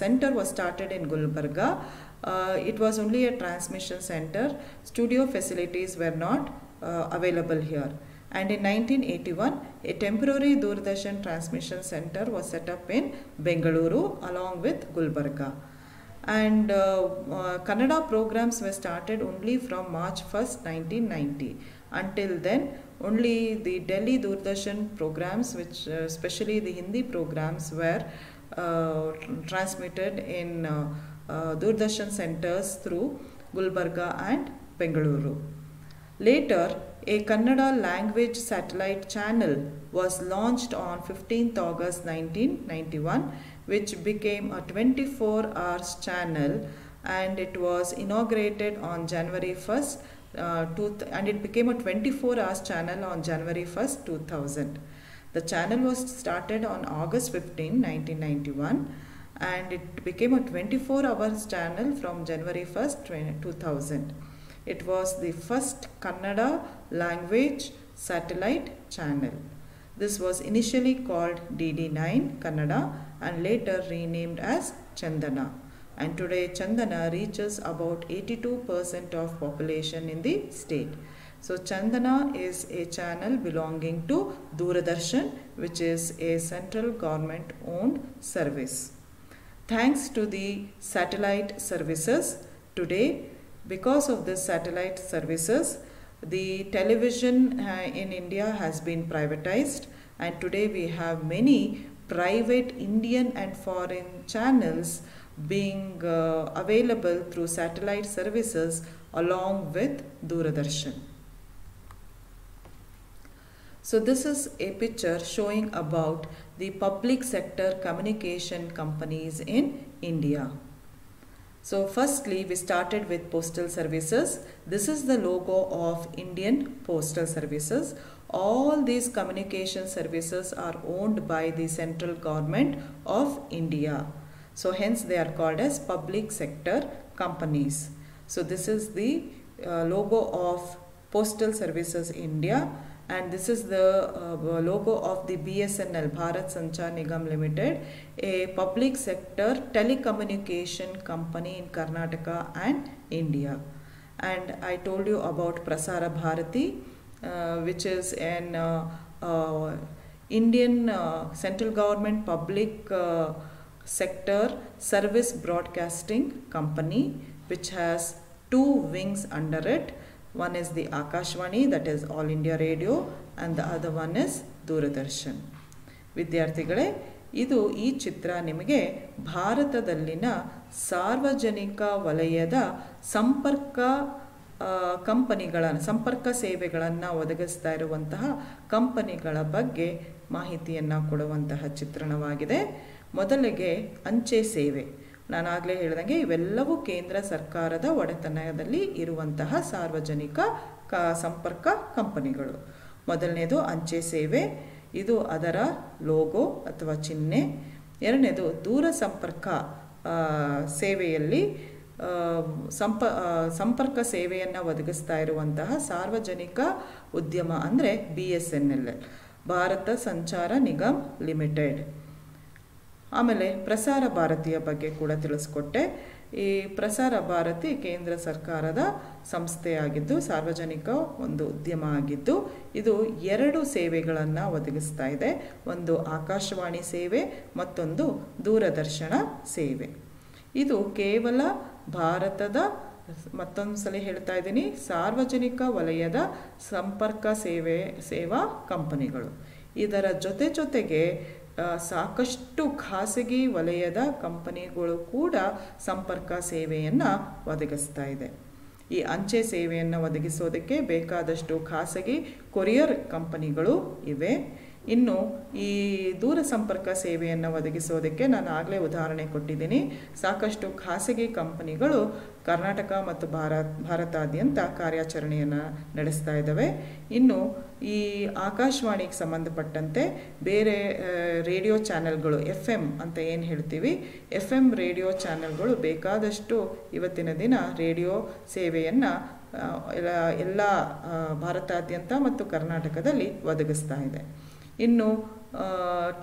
center was started in Gulbarga, it was only a transmission center. Studio facilities were not available here. And in 1981, a temporary Doordarshan transmission center was set up in Bengaluru along with Gulbarga. And Kannada programs were started only from March 1st, 1990. Until then, only the Delhi Doordarshan programs, which especially the Hindi programs, were transmitted in Doordarshan centers through Gulbarga and Bengaluru. Later, a Kannada language satellite channel was launched on 15th August 1991, which became a 24 hours channel, and it was inaugurated on January 1st, and it became a 24 hours channel on January 1st, 2000. The channel was started on August 15, 1991, and it became a 24 hours channel from January 1st, 2000. It was the first Kannada language satellite channel. This was initially called DD9 Kannada and later renamed as Chandana. And today Chandana reaches about 82% of population in the state. So Chandana is a channel belonging to Doordarshan, which is a central government owned service. Thanks to the satellite services, today, because of the satellite services, the television in India has been privatized, and today we have many private Indian and foreign channels being available through satellite services along with Doordarshan. So this is a picture showing about the public sector communication companies in India. So firstly, we started with postal services. This is the logo of Indian Postal Services. All these communication services are owned by the central government of India. So hence they are called as public sector companies. So this is the logo of Postal Services India, and this is the logo of the BSNL, Bharat Sanchar Nigam Limited, a public sector telecommunication company in Karnataka and India. And I told you about Prasara Bharati, which is an Indian central government public sector service broadcasting company, which has two wings under it. One is the Akashvani, that is All India Radio, and the other one is Doordarshan. ವಿದ್ಯಾರ್ಥಿಗಳೇ, ಇದು ಈ ಚಿತ್ರ ನಿಮಗೆ ಭಾರತದಲ್ಲಿನ ಸಾರ್ವಜನಿಕ ವಲಯದ ಸಂಪರ್ಕ ಸೇವೆಗಳನ್ನು ಒದಗಿಸ್ತಾ ಇರುವಂತಹ ಕಂಪನಿಗಳ ಬಗ್ಗೆ ಮಾಹಿತಿಯನ್ನು ಕೊಡುವಂತಹ ಚಿತ್ರಣವಾಗಿದೆ. ಮೊದಲಿಗೆ ಅಂಚೆ ಸೇವೆ. ನಾನಾಗಲೇ ಹೇಳಿದಂಗೆ ಇವೆಲ್ಲವೂ ಕೇಂದ್ರ ಸರ್ಕಾರದ ಒಡೆತನದಲ್ಲಿ ಇರುವಂತಹ ಸಾರ್ವಜನಿಕ ಸಂಪರ್ಕ ಕಂಪನಿಗಳು. ಮೊದಲನೇದು ಅಂಚೆ ಸೇವೆ, ಇದು ಅದರ ಲೋಗೋ ಅಥವಾ ಚಿಹ್ನೆ. ಎರಡನೇದು ದೂರ ಸಂಪರ್ಕ ಸೇವೆಯಲ್ಲಿ ಸಂಪರ್ಕ ಸೇವೆಯನ್ನು ಒದಗಿಸ್ತಾ ಇರುವಂತಹ ಸಾರ್ವಜನಿಕ ಉದ್ಯಮ ಅಂದರೆ BSNL, ಭಾರತ ಸಂಚಾರ ನಿಗಮ್ ಲಿಮಿಟೆಡ್. ಆಮೇಲೆ ಪ್ರಸಾರ ಭಾರತಿಯ ಬಗ್ಗೆ ಕೂಡ ತಿಳಿಸ್ಕೊಟ್ಟೆ. ಈ ಪ್ರಸಾರ ಭಾರತಿ ಕೇಂದ್ರ ಸರ್ಕಾರದ ಸಂಸ್ಥೆಯಾಗಿದ್ದು ಸಾರ್ವಜನಿಕ ಒಂದು ಉದ್ಯಮ ಆಗಿದ್ದು ಇದು ಎರಡು ಸೇವೆಗಳನ್ನು ಒದಗಿಸ್ತಾ ಇದೆ. ಒಂದು ಆಕಾಶವಾಣಿ ಸೇವೆ, ಮತ್ತೊಂದು ದೂರದರ್ಶನ ಸೇವೆ. ಇದು ಕೇವಲ ಭಾರತದ ಮತ್ತೊಂದು ಸಲ ಹೇಳ್ತಾ ಇದ್ದೀನಿ, ಸಾರ್ವಜನಿಕ ವಲಯದ ಸಂಪರ್ಕ ಸೇವಾ ಕಂಪನಿಗಳು. ಇದರ ಜೊತೆಗೆ ಸಾಕಷ್ಟು ಖಾಸಗಿ ವಲಯದ ಕಂಪನಿಗಳು ಕೂಡ ಸಂಪರ್ಕ ಸೇವೆಯನ್ನು ಒದಗಿಸ್ತಾ ಇದೆ. ಈ ಅಂಚೆ ಸೇವೆಯನ್ನು ಒದಗಿಸೋದಕ್ಕೆ ಬೇಕಾದಷ್ಟು ಖಾಸಗಿ ಕೊರಿಯರ್ ಕಂಪನಿಗಳು ಇವೆ. ಇನ್ನು ಈ ದೂರ ಸಂಪರ್ಕ ಸೇವೆಯನ್ನು ಒದಗಿಸೋದಕ್ಕೆ ನಾನು ಆಗಲೇ ಉದಾಹರಣೆ ಕೊಟ್ಟಿದ್ದೀನಿ. ಸಾಕಷ್ಟು ಖಾಸಗಿ ಕಂಪನಿಗಳು ಕರ್ನಾಟಕ ಮತ್ತು ಭಾರತಾದ್ಯಂತ ಕಾರ್ಯಾಚರಣೆಯನ್ನು ನಡೆಸ್ತಾ ಇದ್ದಾವೆ. ಇನ್ನು ಈ ಆಕಾಶವಾಣಿಗೆ ಸಂಬಂಧಪಟ್ಟಂತೆ ಬೇರೆ ರೇಡಿಯೋ ಚಾನೆಲ್ಗಳು, FM ಅಂತ ಏನು ಹೇಳ್ತೀವಿ, FM ರೇಡಿಯೋ ಚಾನೆಲ್ಗಳು ಬೇಕಾದಷ್ಟು ಇವತ್ತಿನ ದಿನ ರೇಡಿಯೋ ಸೇವೆಯನ್ನು ಎಲ್ಲ ಭಾರತಾದ್ಯಂತ ಮತ್ತು ಕರ್ನಾಟಕದಲ್ಲಿ ಒದಗಿಸ್ತಾ ಇದೆ. ಇನ್ನು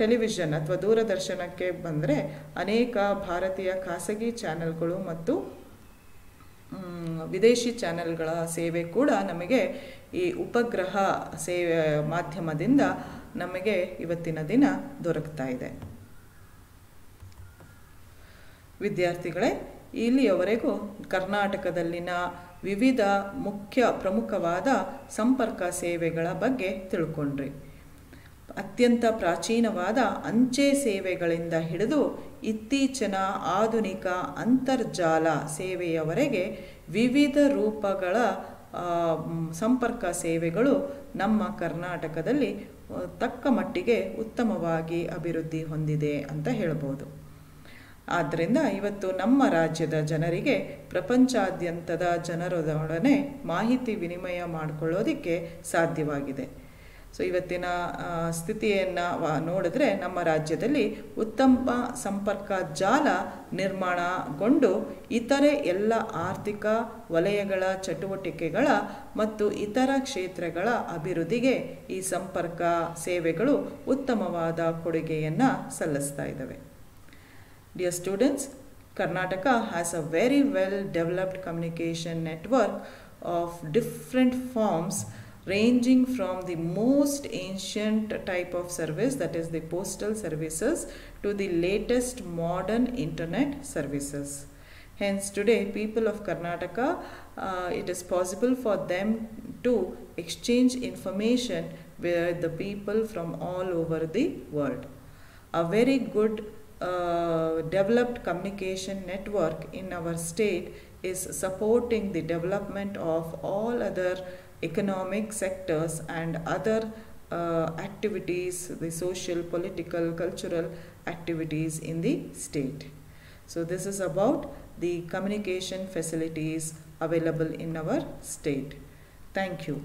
ಟೆಲಿವಿಷನ್ ಅಥವಾ ದೂರದರ್ಶನಕ್ಕೆ ಬಂದರೆ ಅನೇಕ ಭಾರತೀಯ ಖಾಸಗಿ ಚಾನೆಲ್ಗಳು ಮತ್ತು ವಿದೇಶಿ ಚಾನೆಲ್ಗಳ ಸೇವೆ ಕೂಡ ನಮಗೆ ಈ ಉಪಗ್ರಹ ಸೇವೆ ಮಾಧ್ಯಮದಿಂದ ನಮಗೆ ಇವತ್ತಿನ ದಿನ ದೊರಕ್ತಾ ಇದೆ. ವಿದ್ಯಾರ್ಥಿಗಳೇ, ಇಲ್ಲಿಯವರೆಗೂ ಕರ್ನಾಟಕದಲ್ಲಿನ ವಿವಿಧ ಪ್ರಮುಖವಾದ ಸಂಪರ್ಕ ಸೇವೆಗಳ ಬಗ್ಗೆ ತಿಳ್ಕೊಂಡ್ರಿ. ಅತ್ಯಂತ ಪ್ರಾಚೀನವಾದ ಅಂಚೆ ಸೇವೆಗಳಿಂದ ಹಿಡಿದು ಇತ್ತೀಚಿನ ಆಧುನಿಕ ಅಂತರ್ಜಾಲ ಸೇವೆಯವರೆಗೆ ವಿವಿಧ ರೂಪಗಳ ಸಂಪರ್ಕ ಸೇವೆಗಳು ನಮ್ಮ ಕರ್ನಾಟಕದಲ್ಲಿ ತಕ್ಕ ಮಟ್ಟಿಗೆ ಉತ್ತಮವಾಗಿ ಅಭಿವೃದ್ಧಿ ಹೊಂದಿದೆ ಅಂತ ಹೇಳ್ಬೋದು. ಆದ್ದರಿಂದ ಇವತ್ತು ನಮ್ಮ ರಾಜ್ಯದ ಜನರಿಗೆ ಪ್ರಪಂಚಾದ್ಯಂತದ ಜನರೊಡನೆ ಮಾಹಿತಿ ವಿನಿಮಯ ಮಾಡಿಕೊಳ್ಳೋದಕ್ಕೆ ಸಾಧ್ಯವಾಗಿದೆ. ಸೊ ಇವತ್ತಿನ ಸ್ಥಿತಿಯನ್ನು ನೋಡಿದ್ರೆ ನಮ್ಮ ರಾಜ್ಯದಲ್ಲಿ ಉತ್ತಮ ಸಂಪರ್ಕ ಜಾಲ ನಿರ್ಮಾಣಗೊಂಡು ಇತರೆ ಎಲ್ಲ ಆರ್ಥಿಕ ವಲಯಗಳ ಚಟುವಟಿಕೆಗಳ ಮತ್ತು ಇತರ ಕ್ಷೇತ್ರಗಳ ಅಭಿವೃದ್ಧಿಗೆ ಈ ಸಂಪರ್ಕ ಸೇವೆಗಳು ಉತ್ತಮವಾದ ಕೊಡುಗೆಯನ್ನು ಸಲ್ಲಿಸ್ತಾ ಇದ್ದಾವೆ. Dear students, Karnataka has a very well developed communication network of different forms, ranging from the most ancient type of service, that is the postal services, to the latest modern internet services. Hence today people of Karnataka, it is possible for them to exchange information with the people from all over the world. A very good developed communication network in our state is supporting the development of all other economic sectors and other activities, the social, political, cultural activities in the state. So this is about the communication facilities available in our state. Thank you.